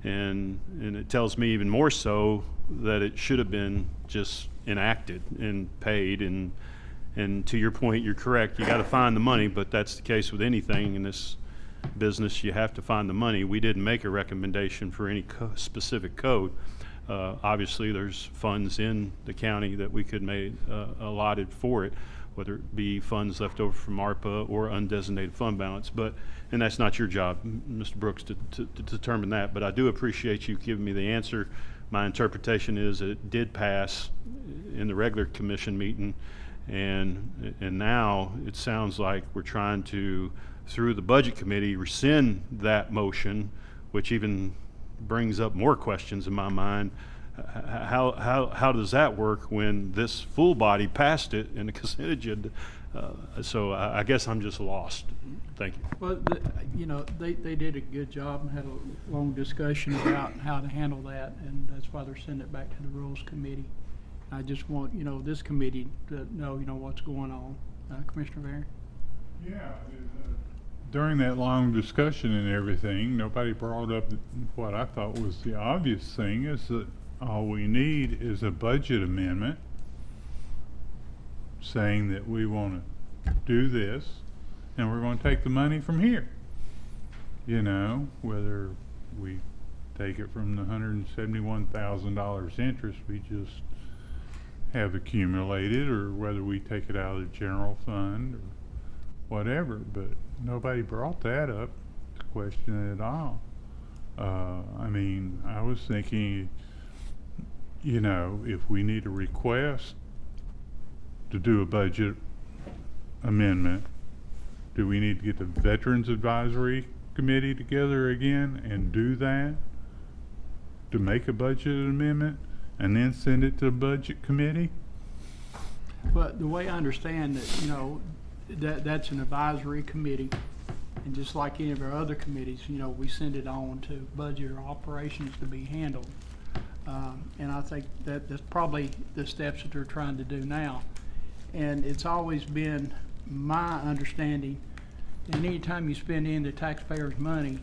and it tells me even more so that it should have been just enacted and paid. And to your point, you're correct. You got to find the money, but that's the case with anything in this business. You have to find the money. We didn't make a recommendation for any specific code. Obviously, there's funds in the county that we could make allotted for it, whether it be funds left over from ARPA or undesignated fund balance. And that's not your job, Mr. Brooks, to determine that. But I do appreciate you giving me the answer. My interpretation is it did pass in the regular commission meeting, and now it sounds like we're trying to, through the Budget Committee, rescind that motion, which even brings up more questions in my mind. How does that work when this full body passed it in the consent agenda? So I guess I'm just lost. Thank you. Well, you know, they did a good job and had a long discussion about how to handle that, and that's why they're sending it back to the Rules Committee. I just want, you know, this committee to know, you know, what's going on. Commissioner Barron? Yeah. During that long discussion and everything, nobody brought up what I thought was the obvious thing, is that all we need is a budget amendment saying that we want to do this and we're going to take the money from here. You know, whether we take it from the $171,000 interest we just have accumulated, or whether we take it out of the general fund or whatever, but nobody brought that up to question it at all. I mean, I was thinking, you know, if we need a request to do a budget amendment, do we need to get the Veterans Advisory Committee together again and do that to make a budget amendment and then send it to the Budget Committee? But the way I understand that, you know, that's an advisory committee, and just like any of our other committees, you know, we send it on to budget or operations to be handled. And I think that's probably the steps that they're trying to do now. And it's always been my understanding that any time you spend in the taxpayers' money,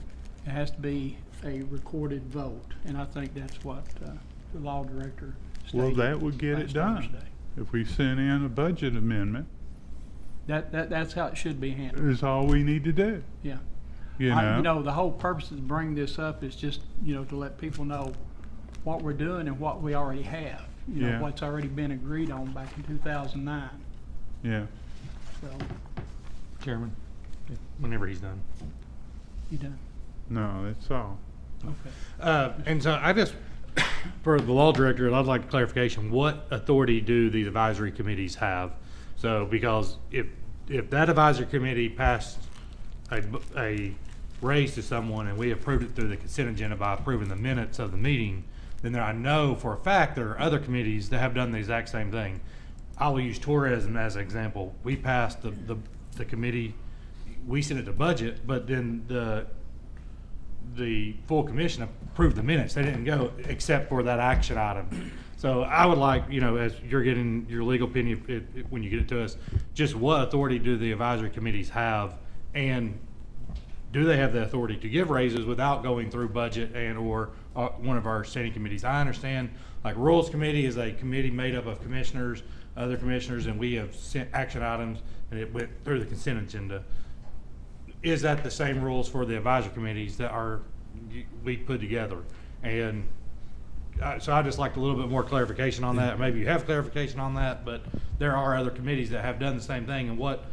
It has to be a recorded vote, and I think that's what the law director Well, stated that would get it last done. Thursday. If we sent in a budget amendment, That's how it should be handled, is all we need to do, yeah. you know? You know, the whole purpose of bringing this up is just, you know, to let people know what we're doing and what we already have. You Yeah. know, what's already been agreed on back in 2009, Yeah. so, Chairman, whenever he's done. you done? No, that's all. Okay. And so I just, for the law director, I'd like clarification. What authority do these advisory committees have? So, because if that advisory committee passed a raise to someone and we approved it through the consent agenda by approving the minutes of the meeting, then I know for a fact there are other committees that have done the exact same thing. I will use tourism as an example. We passed the committee, we sent it to budget, but then the full commission approved the minutes. They didn't go except for that action item. So I would like, you know, as you're getting your legal opinion when you get it to us, just what authority do the advisory committees have, and do they have the authority to give raises without going through budget and or one of our standing committees? I understand, like Rules Committee is a committee made up of commissioners, other commissioners, and we have sent action items and it went through the consent agenda. Is that the same rules for the advisory committees that we put together? And so I'd just like a little bit more clarification on that. Maybe you have clarification on that, but there are other committees that have done the same thing. And what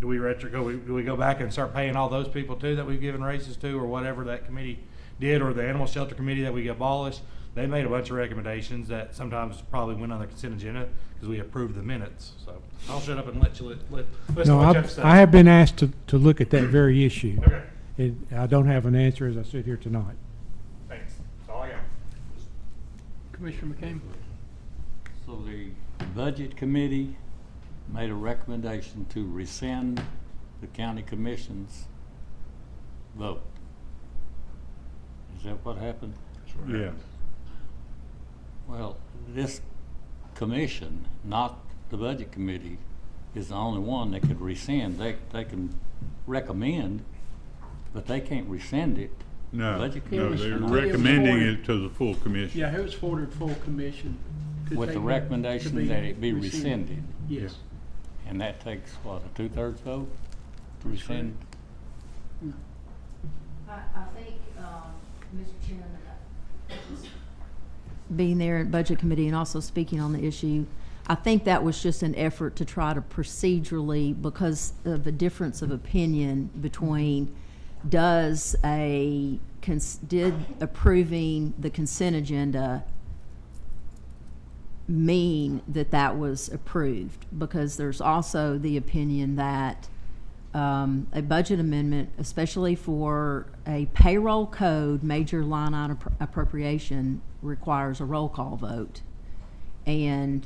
do we do we go back and start paying all those people too that we've given raises to, or whatever that committee did, or the animal shelter committee that we abolished? They made a bunch of recommendations that sometimes probably went on the consent agenda because we approved the minutes. So I'll shut up and let you listen No, to what you have to say. I have been asked to look at that very issue. Okay. And I don't have an answer as I sit here tonight. Thanks. That's all I got. Commissioner McCain? So the budget committee made a recommendation to rescind the county commission's vote. Is that what happened? Yeah. Well, this commission, not the budget committee, is the only one that could rescind. They can recommend, but they can't rescind it. No, Budget no, commission, they're no. recommending it to the full commission. Yeah, it was forwarded full commission. to With the take it- recommendation to that it be rescinded. Yes. And that takes, what, a 2/3 vote to rescind? I think, Mr. Chairman, being there at Budget Committee and also speaking on the issue, I think that was just an effort to try to procedurally, because of a difference of opinion between did approving the consent agenda mean that was approved? Because there's also the opinion that a budget amendment, especially for a payroll code major line item appropriation, requires a roll call vote. And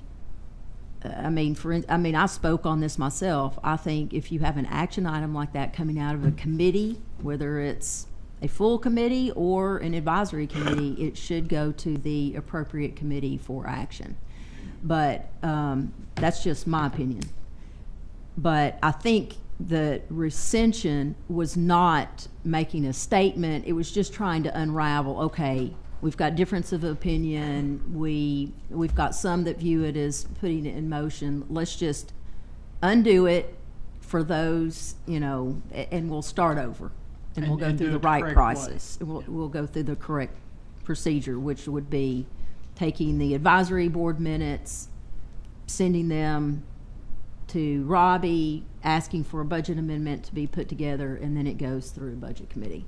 I spoke on this myself. I think if you have an action item like that coming out of a committee, whether it's a full committee or an advisory committee, it should go to the appropriate committee for action. But that's just my opinion. But I think the rescission was not making a statement. It was just trying to unravel, okay, we've got difference of opinion. We've got some that view it as putting it in motion. Let's just undo it for those, and we'll start over. And we'll go And through do the it the right correct process. We'll go through the correct procedure, which would be taking the advisory board minutes, sending them to Robbie, asking for a budget amendment to be put together, and then it goes through budget committee.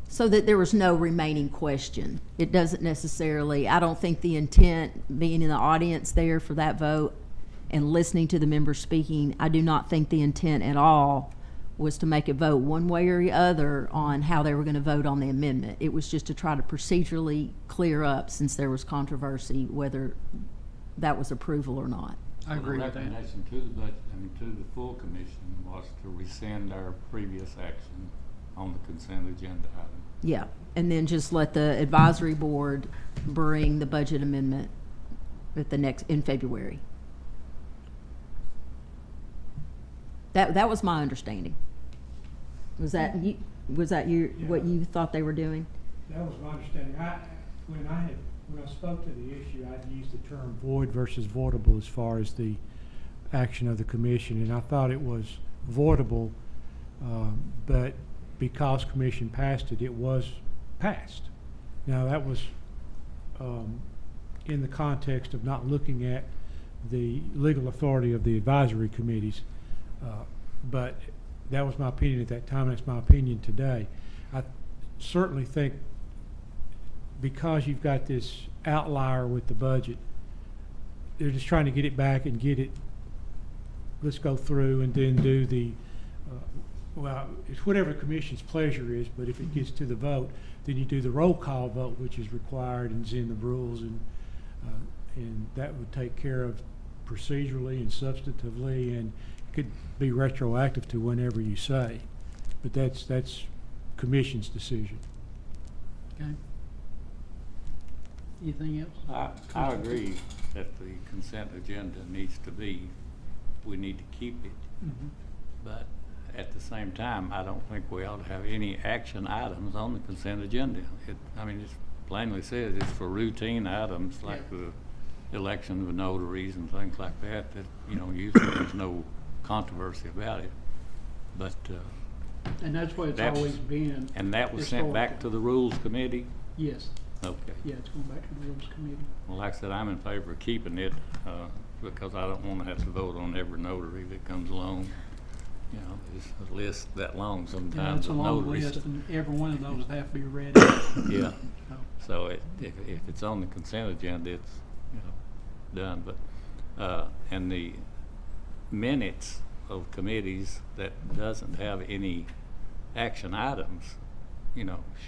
So that there was no remaining question. It doesn't necessarily, I don't think the intent, being in the audience there for that vote and listening to the members speaking, I do not think the intent at all was to make a vote one way or the other on how they were going to vote on the amendment. It was just to try to procedurally clear up, since there was controversy, whether that was approval or not. I agree The with that. recommendation to the budget, to the full commission was to rescind our previous action on the consent agenda item. Yeah, and then just let the advisory board bring the budget amendment at in February. That was my understanding. Was that Was that what you thought they were doing? That was my understanding. When I spoke to the issue, I'd used the term void versus voidable as far as the action of the commission, and I thought it was voidable, but because commission passed it, it was passed. Now, that was in the context of not looking at the legal authority of the advisory committees, but that was my opinion at that time. That's my opinion today. I certainly think because you've got this outlier with the budget, they're just trying to get it back and get it, let's go through and then do the, well, it's whatever the commission's pleasure is, but if it gets to the vote, then you do the roll call vote, which is required and is in the rules, and that would take care of procedurally and substantively, and it could be retroactive to whenever you say. But that's commission's decision. Okay. Anything else? I agree that the consent agenda needs to be, we need to keep it. Mm-hmm. But at the same time, I don't think we ought to have any action items on the consent agenda. I mean, it plainly says it's for routine items like the election of notaries and things like that, usually there's no controversy about it. But and that's what it's always been. And that was sent back to the Rules Committee? Yes. Okay. Yeah, it's going back to the Rules Committee. Well, like I said, I'm in favor of keeping it because I don't want to have to vote on every notary that comes along. It's a list that long sometimes. Yeah, it's a long notaries. list, and every one of those have to be read. Yeah. So if it's on the consent agenda, it's done. But and the minutes of committees that doesn't have any action items,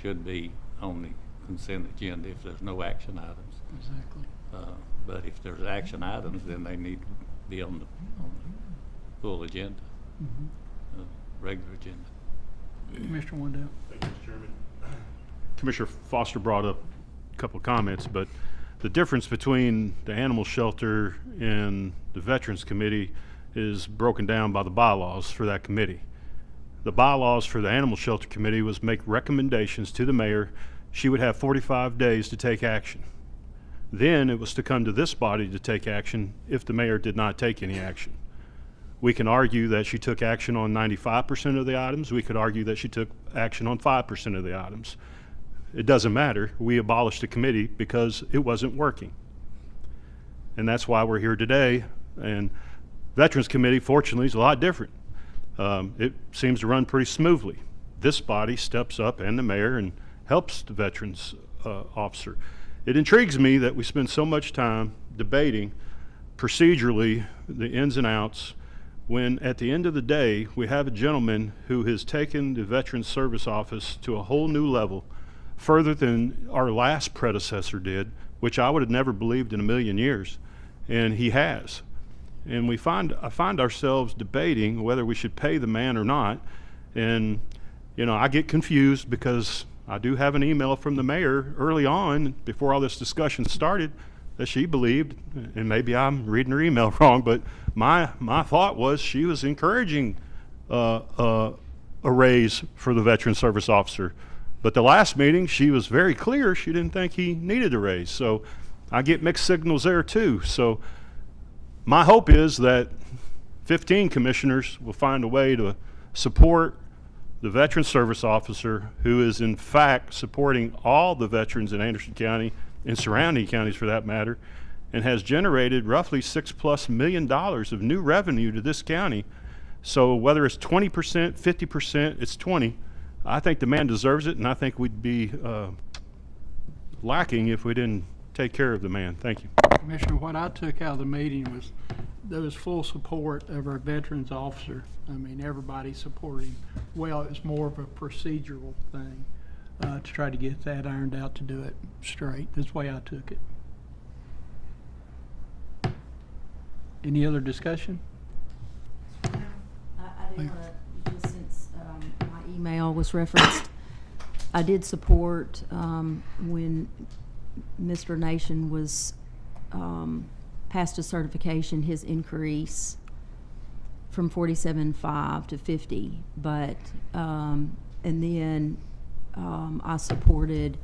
should be on the consent agenda if there's no action items. Exactly. But if there's action items, then they need to be on the full agenda, regular agenda. Commissioner Wendell. Thank you, Mr. Chairman. Commissioner Foster brought up a couple of comments, but the difference between the animal shelter and the Veterans Committee is broken down by the bylaws for that committee. The bylaws for the Animal Shelter Committee was make recommendations to the mayor. She would have 45 days to take action. Then it was to come to this body to take action if the mayor did not take any action. We can argue that she took action on 95% of the items. We could argue that she took action on 5% of the items. It doesn't matter. We abolished the committee because it wasn't working. And that's why we're here today. And Veterans Committee, fortunately, is a lot different. It seems to run pretty smoothly. This body steps up, and the mayor, and helps the veterans officer. It intrigues me that we spend so much time debating procedurally the ins and outs when at the end of the day we have a gentleman who has taken the Veterans Service Office to a whole new level, further than our last predecessor did, which I would have never believed in a million years, and he has. And I find ourselves debating whether we should pay the man or not. And I get confused because I do have an email from the mayor early on, before all this discussion started, that she believed, and maybe I'm reading her email wrong, but my thought was she was encouraging a raise for the Veteran Service Officer. But the last meeting, she was very clear she didn't think he needed a raise. So I get mixed signals there too. So my hope is that 15 commissioners will find a way to support the Veteran Service Officer, who is in fact supporting all the veterans in Anderson County and surrounding counties for that matter, and has generated roughly $6+ million of new revenue to this county. So whether it's 20%, 50%, it's 20. I think the man deserves it, and I think we'd be lacking if we didn't take care of the man. Thank you. Commissioner, what I took out of the meeting was there was full support of our veterans officer. I mean, everybody supported him. Well, it was more of a procedural thing to try to get that ironed out to do it straight. That's the way I took it. Any other discussion? I did want to, just since my email was referenced, I did support when Mr. Nation was passed a certification, his increase from 47.5 to 50, but And then I supported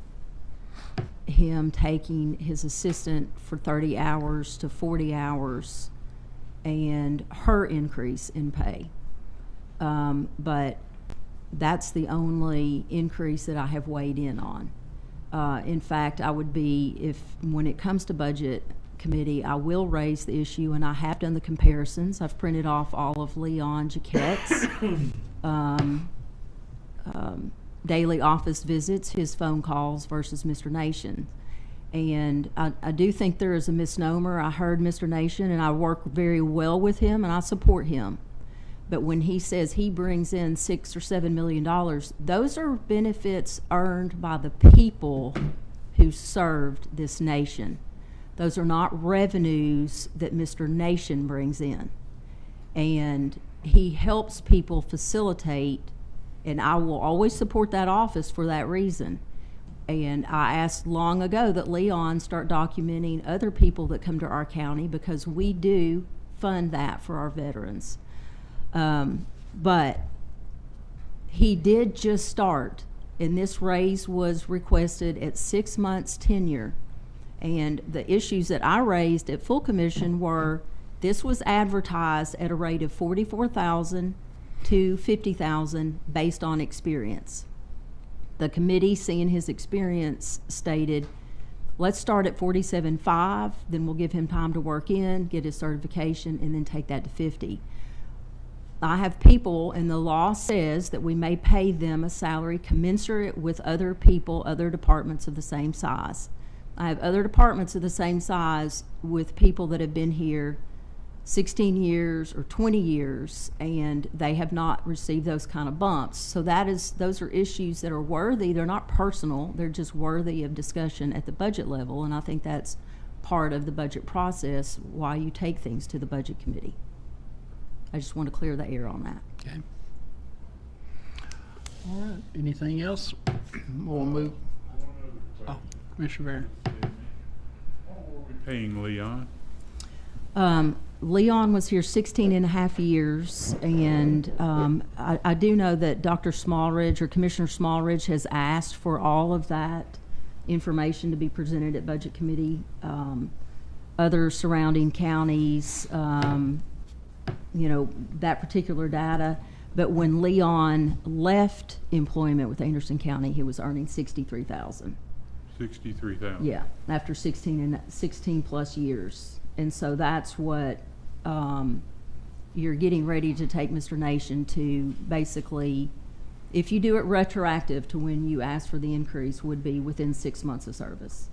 him taking his assistant for 30 hours to 40 hours and her increase in pay. But that's the only increase that I have weighed in on. In fact, I would be, when it comes to budget committee, I will raise the issue, and I have done the comparisons. I've printed off all of Leon Jaquette's daily office visits, his phone calls versus Mr. Nation. And I do think there is a misnomer. I heard Mr. Nation, and I work very well with him, and I support him. But when he says he brings in $6 or $7 million, those are benefits earned by the people who served this nation. Those are not revenues that Mr. Nation brings in. And he helps people facilitate, and I will always support that office for that reason. And I asked long ago that Leon start documenting other people that come to our county, because we do fund that for our veterans. But he did just start, and this raise was requested at 6 months tenure. And the issues that I raised at full commission were, this was advertised at a rate of $44,000 to $50,000 based on experience. The committee, seeing his experience, stated, let's start at $47,500, then we'll give him time to work in, get his certification, and then take that to $50,000. I have people, and the law says that we may pay them a salary commensurate with other people, other departments of the same size. I have other departments of the same size with people that have been here 16 years or 20 years, and they have not received those kind of bumps. So those are issues that are worthy. They're not personal. They're just worthy of discussion at the budget level, and I think that's part of the budget process, why you take things to the budget committee. I just want to clear the air on that. Okay. All right. Anything else? We'll move. Oh, Commissioner Barron. Paying Leon. Leon was here 16 and a half years, and I do know that Dr. Smallridge, or Commissioner Smallridge, has asked for all of that information to be presented at Budget Committee. Other surrounding counties, that particular data. But when Leon left employment with Anderson County, he was earning $63,000. $63,000. Yeah, after 16 plus years. And so that's what you're getting ready to take Mr. Nation to. Basically, if you do it retroactive to when you ask for the increase, would be within 6 months of service.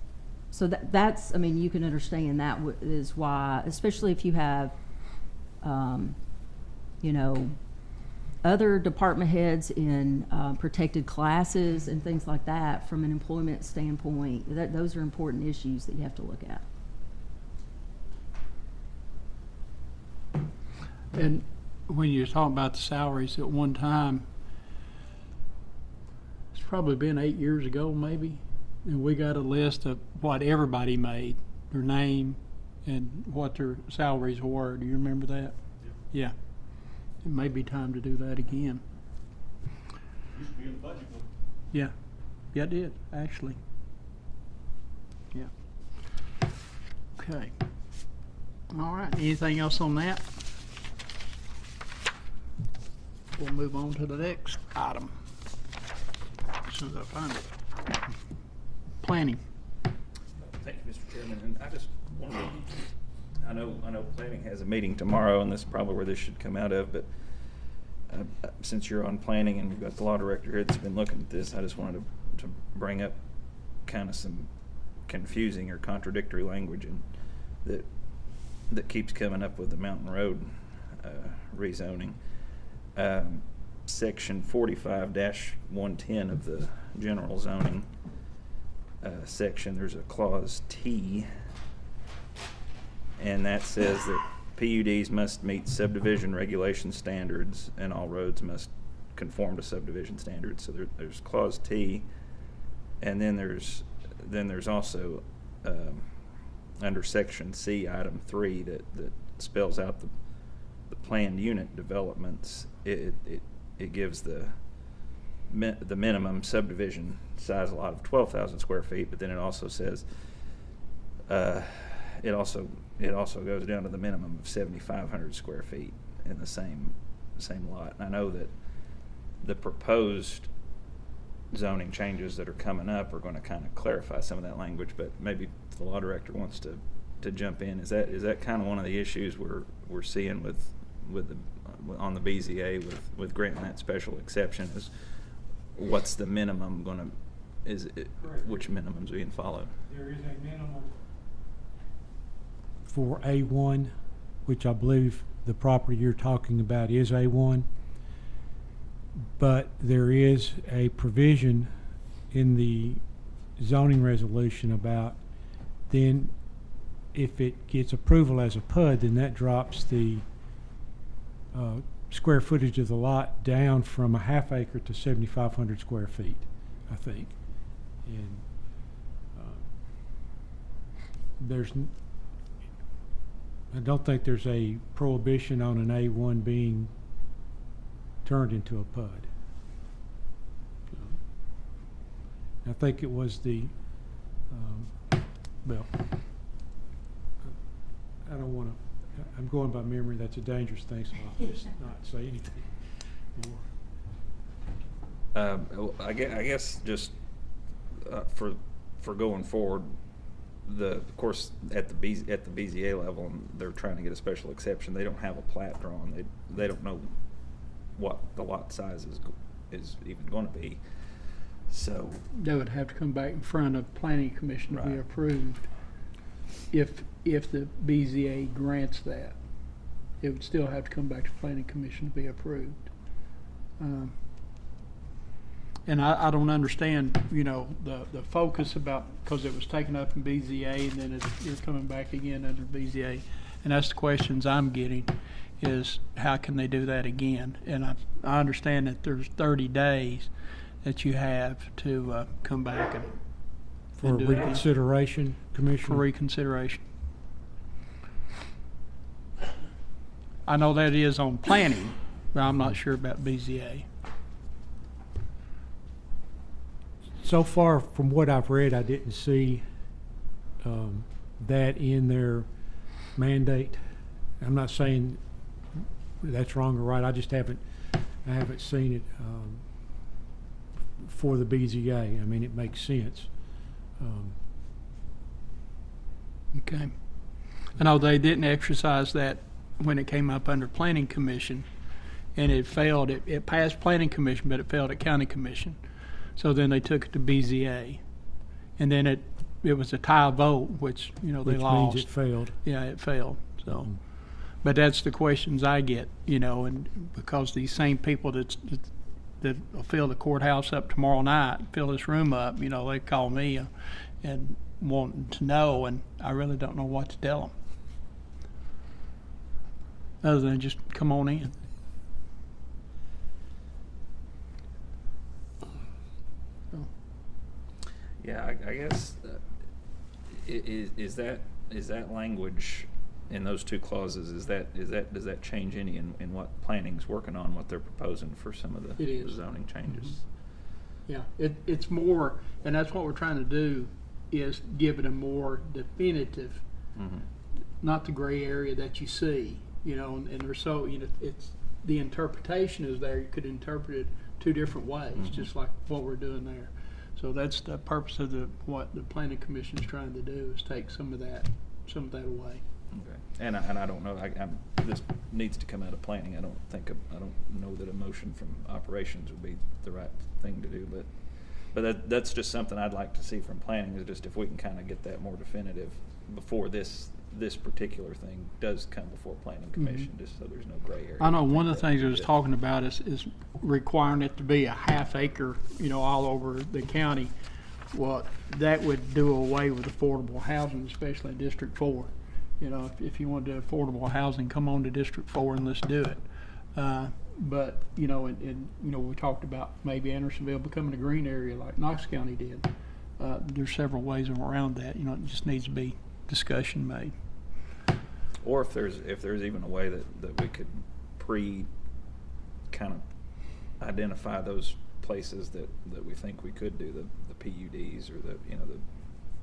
So that's, you can understand that is why, especially if you have, other department heads in protected classes and things like that, from an employment standpoint, those are important issues that you have to look at. And when you're talking about the salaries, at one time, it's probably been 8 years ago maybe, and we got a list of what everybody made, their name, and what their salaries were. Do you remember that? Yeah. It may be time to do that again. Used to be in the budget book. Yeah. Yeah, it did, actually. Yeah. Okay. All right. Anything else on that? We'll move on to the next item as soon as I find it. Planning. Thank you, Mr. Chairman. And I just wanted I know planning has a meeting tomorrow, and this is probably where this should come out of, but since you're on planning and you've got the law director here that's been looking at this, I just wanted to bring up kind of some confusing or contradictory language that keeps coming up with the Mountain Road rezoning. Section 45-110 of the general zoning section, there's a clause T, and that says that PUDs must meet subdivision regulation standards and all roads must conform to subdivision standards. So there's clause T, and then there's also under section C, item 3, that spells out the planned unit developments. It gives the the minimum subdivision size lot of 12,000 square feet, but then it also says, it also goes down to the minimum of 7,500 square feet in the same lot. And I know that the proposed zoning changes that are coming up are going to kind of clarify some of that language, but maybe the law director wants to jump in. Is that kind of one of the issues we're seeing on the BZA with granting that special exception? Is what's the minimum going to, which minimum's being followed? There is a minimum for A1, which I believe the property you're talking about is A1, but there is a provision in the zoning resolution about then if it gets approval as a PUD, then that drops the square footage of the lot down from a half acre to 7,500 square feet, I think. And I don't think there's a prohibition on an A1 being turned into a PUD. I think it was well, I don't want to, I'm going by memory. That's a dangerous thing, so I'll just not say anything more. I guess just for going forward, of course at the BZA level, they're trying to get a special exception. They don't have a plat drawn. They don't know what the lot size is even going to be. So They would have to come back in front of Planning Commission to be Right. approved. If the BZA grants that, it would still have to come back to Planning Commission to be approved. And I don't understand, the focus about, because it was taken up in BZA and then you're coming back again under BZA. And that's the questions I'm getting, is how can they do that again? And I understand that there's 30 days that you have to come back and For do it again. reconsideration, Commissioner? For reconsideration. I know that is on planning, but I'm not sure about BZA. So far, from what I've read, I didn't see that in their mandate. I'm not saying that's wrong or right. I just haven't seen it for the BZA. I mean, it makes sense. Okay. I know they didn't exercise that when it came up under Planning Commission, and it failed. It passed Planning Commission, but it failed at County Commission. So then they took it to BZA, and then it was a tie vote, which they Which lost. means it failed. Yeah, it failed. So, but that's the questions I get, and because these same people that will fill the courthouse up tomorrow night, fill this room up, they call me and wanting to know, and I really don't know what to tell them, other than just come on in. yeah, I guess is that language in those two clauses? Does that change any in what planning's working on, what they're proposing for some of It the is. zoning changes? Yeah, it's more, and that's what we're trying to do, is give it a more definitive, Mm-hmm. not the gray area that you see, and there's so, it's, the interpretation is there. You could interpret it two different ways, Mhm. just like what we're doing there. So that's the purpose of what the Planning Commission is trying to do, is take some of that away. Okay. And I don't know. This needs to come out of planning. I don't know that a motion from operations would be the right thing to do. But that's just something I'd like to see from planning, is just if we can kind of get that more definitive before this particular thing does come before Planning Commission, just so there's no gray area. I know one of the things I was Yeah. talking about is requiring it to be a half acre, all over the county. Well, that would do away with affordable housing, especially in District 4. If you want to do affordable housing, come on to District 4 and let's do it. But, we talked about maybe Andersonville becoming a green area like Knox County did. There's several ways around that. It just needs to be discussion made. Or if there's even a way that we could kind of identify those places that we think we could do the PUDs or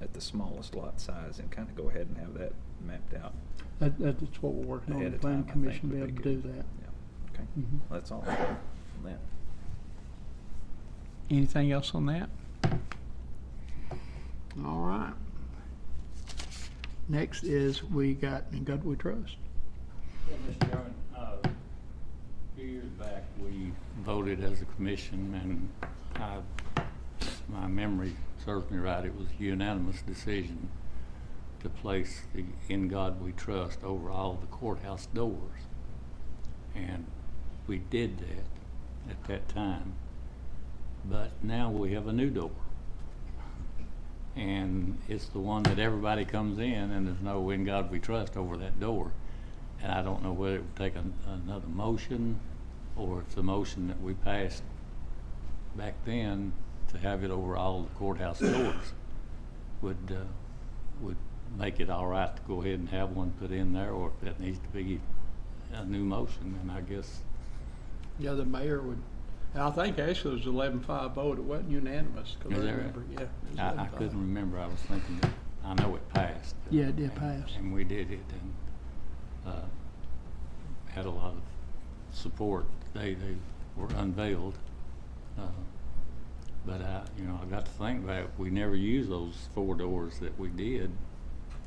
at the smallest lot size, and kind of go ahead and have that mapped out That's what we're working on, ahead the of planning time. I commission think to be would able to do good. that. Yeah, okay. Mhm. That's all I have on that. Anything else on that? All right. Next is we got In God We Trust. Yeah, Mr. Chairman, a few years back, we voted as a commission, and my memory serves me right, it was a unanimous decision to place the In God We Trust over all the courthouse doors. And we did that at that time. But now we have a new door. And it's the one that everybody comes in, and there's no In God We Trust over that door. And I don't know whether it would take another motion, or if the motion that we passed back then to have it over all the courthouse doors would make it all right to go ahead and have one put in there, or if that needs to be a new motion. And I guess, Yeah, the mayor would, and I think actually it was 11-5 vote, it wasn't unanimous. 'Cause Is I that right? remember, yeah. It was I 11-5. couldn't remember. I was thinking that, I know it passed. Yeah, it did pass. And we did it, and had a lot of support. They were unveiled. But I got to think about it. We never used those 4 doors that we did.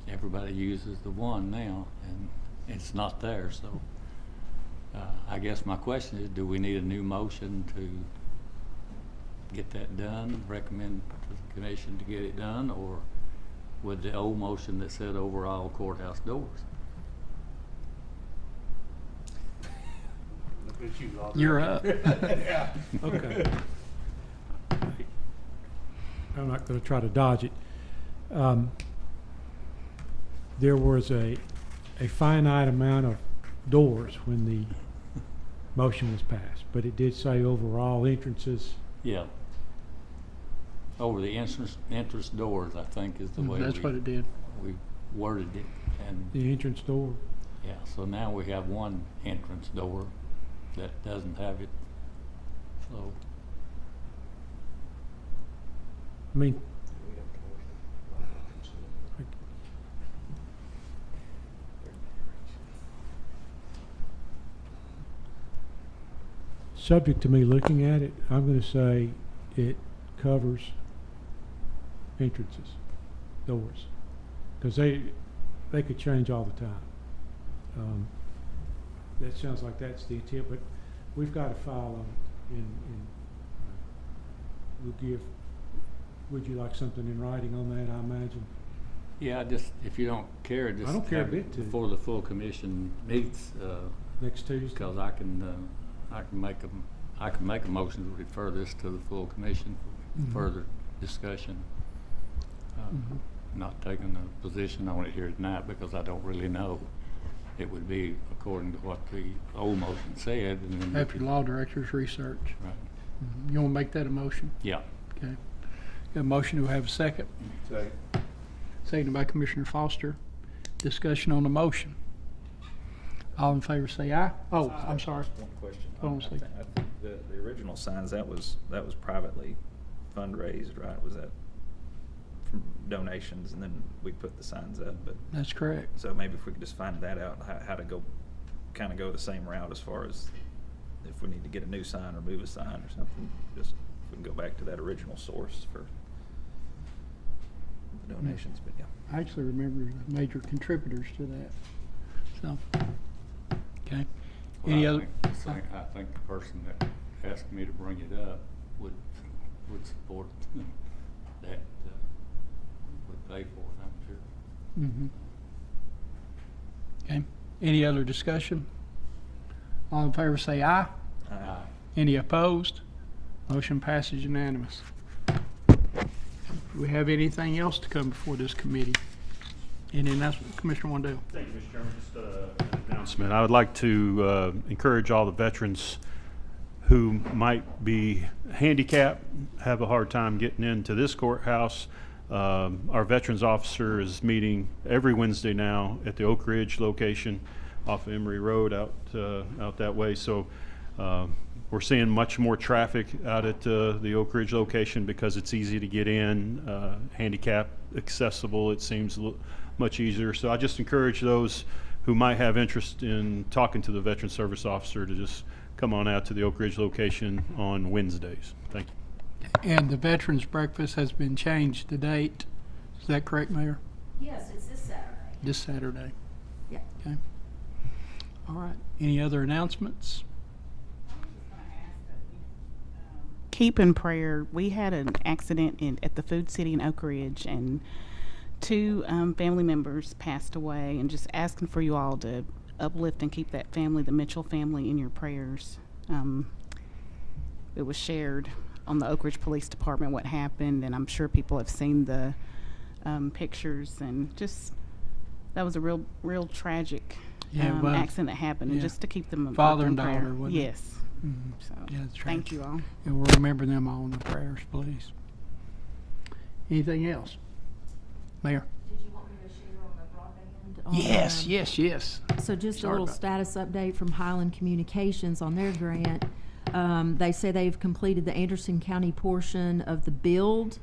Everybody uses the one now, and it's not there. So I guess my question is, do we need a new motion to get that done, recommend to the commission to get it done, or with the old motion that said over all courthouse doors? You're up. Okay. I'm not going to try to dodge it. There was a finite amount of doors when the motion was passed, but it did say overall entrances. Yeah. Over the entrance doors, I think, is the way That's what it did. we worded it. And The entrance door. yeah, so now we have one entrance door that doesn't have it. So I mean, subject to me looking at it, I'm going to say it covers entrances, doors, because they could change all the time. That sounds like that's the intent, but we've got a file on it, and we'll give. Would you like something in writing on that? I imagine. yeah, just if you don't care, just I don't care a have it bit to. before the full commission meets, Next Tuesday. because I can make a motion to refer this to the full commission for Mhm. further discussion. Mhm. Not taking a position on it here tonight because I don't really know. It would be according to what the old motion said, and then we After could- law director's research. Right. You want to make that a motion? Yeah. Okay. Got a motion, to have a second? Second. Seconded by Commissioner Foster. Discussion on the motion. All in favor say aye. Oh, I'm sorry. One question. Hold on a second. I think the original signs, that was privately fundraised, right? Was that from donations, and then we put the signs up? But That's correct. so maybe if we could just find that out, how to go the same route as far as if we need to get a new sign or move a sign or something, just if we can go back to that original source for the donations. But yeah. I actually remember the major contributors to that. So, okay. Well, Any I other? I think the person that asked me to bring it up would support that, would pay for it, I'm sure. Mhm. Okay. Any other discussion? All in favor say aye. Aye. Any opposed? Motion passes unanimous. Do we have anything else to come before this committee? Anything else Commissioner want to do? Thank you, Mr. Chairman. Just an announcement. I would like to encourage all the veterans who might be handicapped, have a hard time getting into this courthouse. Our veterans officer is meeting every Wednesday now at the Oak Ridge location off Emory Road out that way. So We're seeing much more traffic out at the Oak Ridge location because it's easy to get in, handicap accessible. It seems much easier. So I just encourage those who might have interest in talking to the Veteran Service Officer to just come on out to the Oak Ridge location on Wednesdays. Thank you. And the Veterans Breakfast has been changed to date. Is that correct, Mayor? Yes, it's this Saturday. This Saturday. Yeah. Okay. All right. Any other announcements? Keep in prayer. We had an accident at the Food City in Oak Ridge, and 2 family members passed away, and just asking for you all to uplift and keep that family, the Mitchell family, in your prayers. It was shared on the Oak Ridge Police Department what happened, and I'm sure people have seen the pictures, and just that was a real tragic accident that happened, and just to keep them Father and in prayer. daughter, wasn't it? Yes. Mhm. So Yeah, that's thank tragic. you all. And we'll remember them all in the prayers, please. Anything else? Mayor? Did you want me to share on the broadband? Yes, yes, yes. So just Sorry a little about status update from Highland Communications on their grant. They say they've completed the Anderson County portion of the build.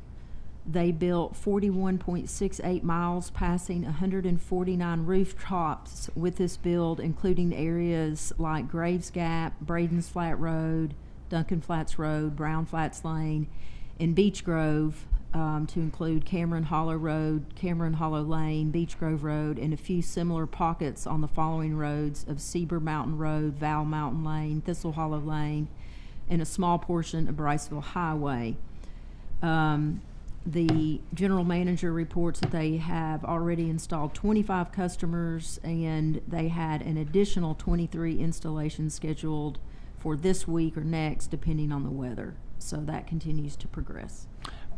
They built 41.68 miles, passing 149 rooftops with this build, including areas like Graves Gap, Braden's Flat Road, Duncan Flats Road, Brown Flats Lane, and Beech Grove, to include Cameron Hollow Road, Cameron Hollow Lane, Beech Grove Road, and a few similar pockets on the following roads of Seaber Mountain Road, Val Mountain Lane, Thistle Hollow Lane, and a small portion of Briceville Highway. The general manager reports that they have already installed 25 customers, and they had an additional 23 installations scheduled for this week or next, depending on the weather. So that continues to progress.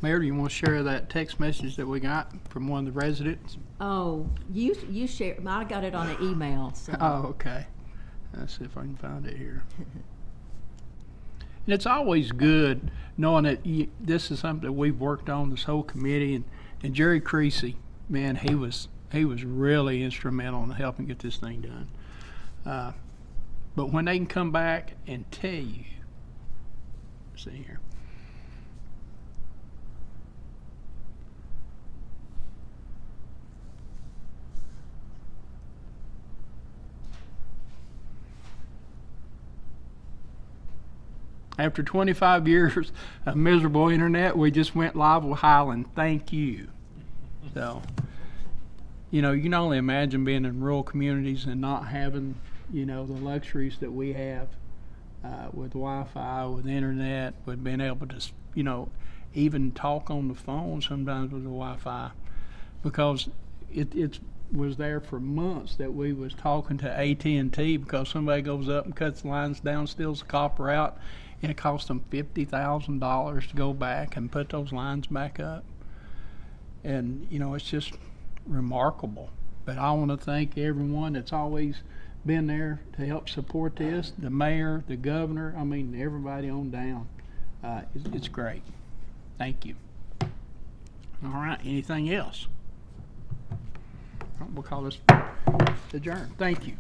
Mayor, do you want to share that text message that we got from one of the residents? Oh, you share. I got it on an email. So. Oh, okay. Let's see if I can find it here. And it's always good knowing that this is something that we've worked on, this whole committee, and Jerry Creasy, man, he was really instrumental in helping get this thing done. But when they can come back and tell you, see here. After 25 years of miserable internet, we just went live with Highland. Thank you. So, you know, you can only imagine being in rural communities and not having, you know, the luxuries that we have with Wi-Fi, with internet, with being able to, you know, even talk on the phone sometimes with the Wi-Fi, because it was there for months that we was talking to AT&T because somebody goes up and cuts the lines down, steals the copper out, and it cost them $50,000 to go back and put those lines back up. And, you know, it's just remarkable. But I want to thank everyone that's always been there to help support this, the mayor, the governor, I mean, everybody on down. It's great. Thank you. All right, anything else? All right, we'll call this adjourned. Thank you.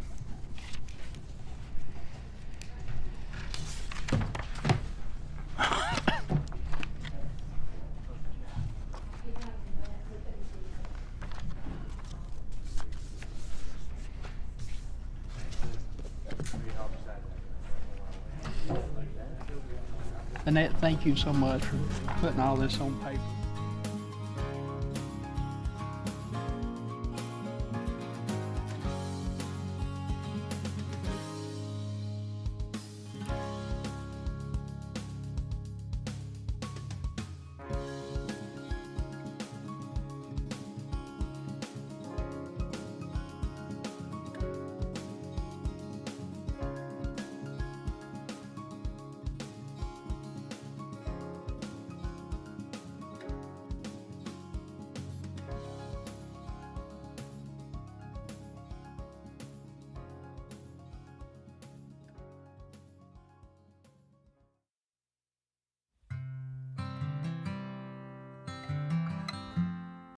Annette, thank you so much for putting all this on paper.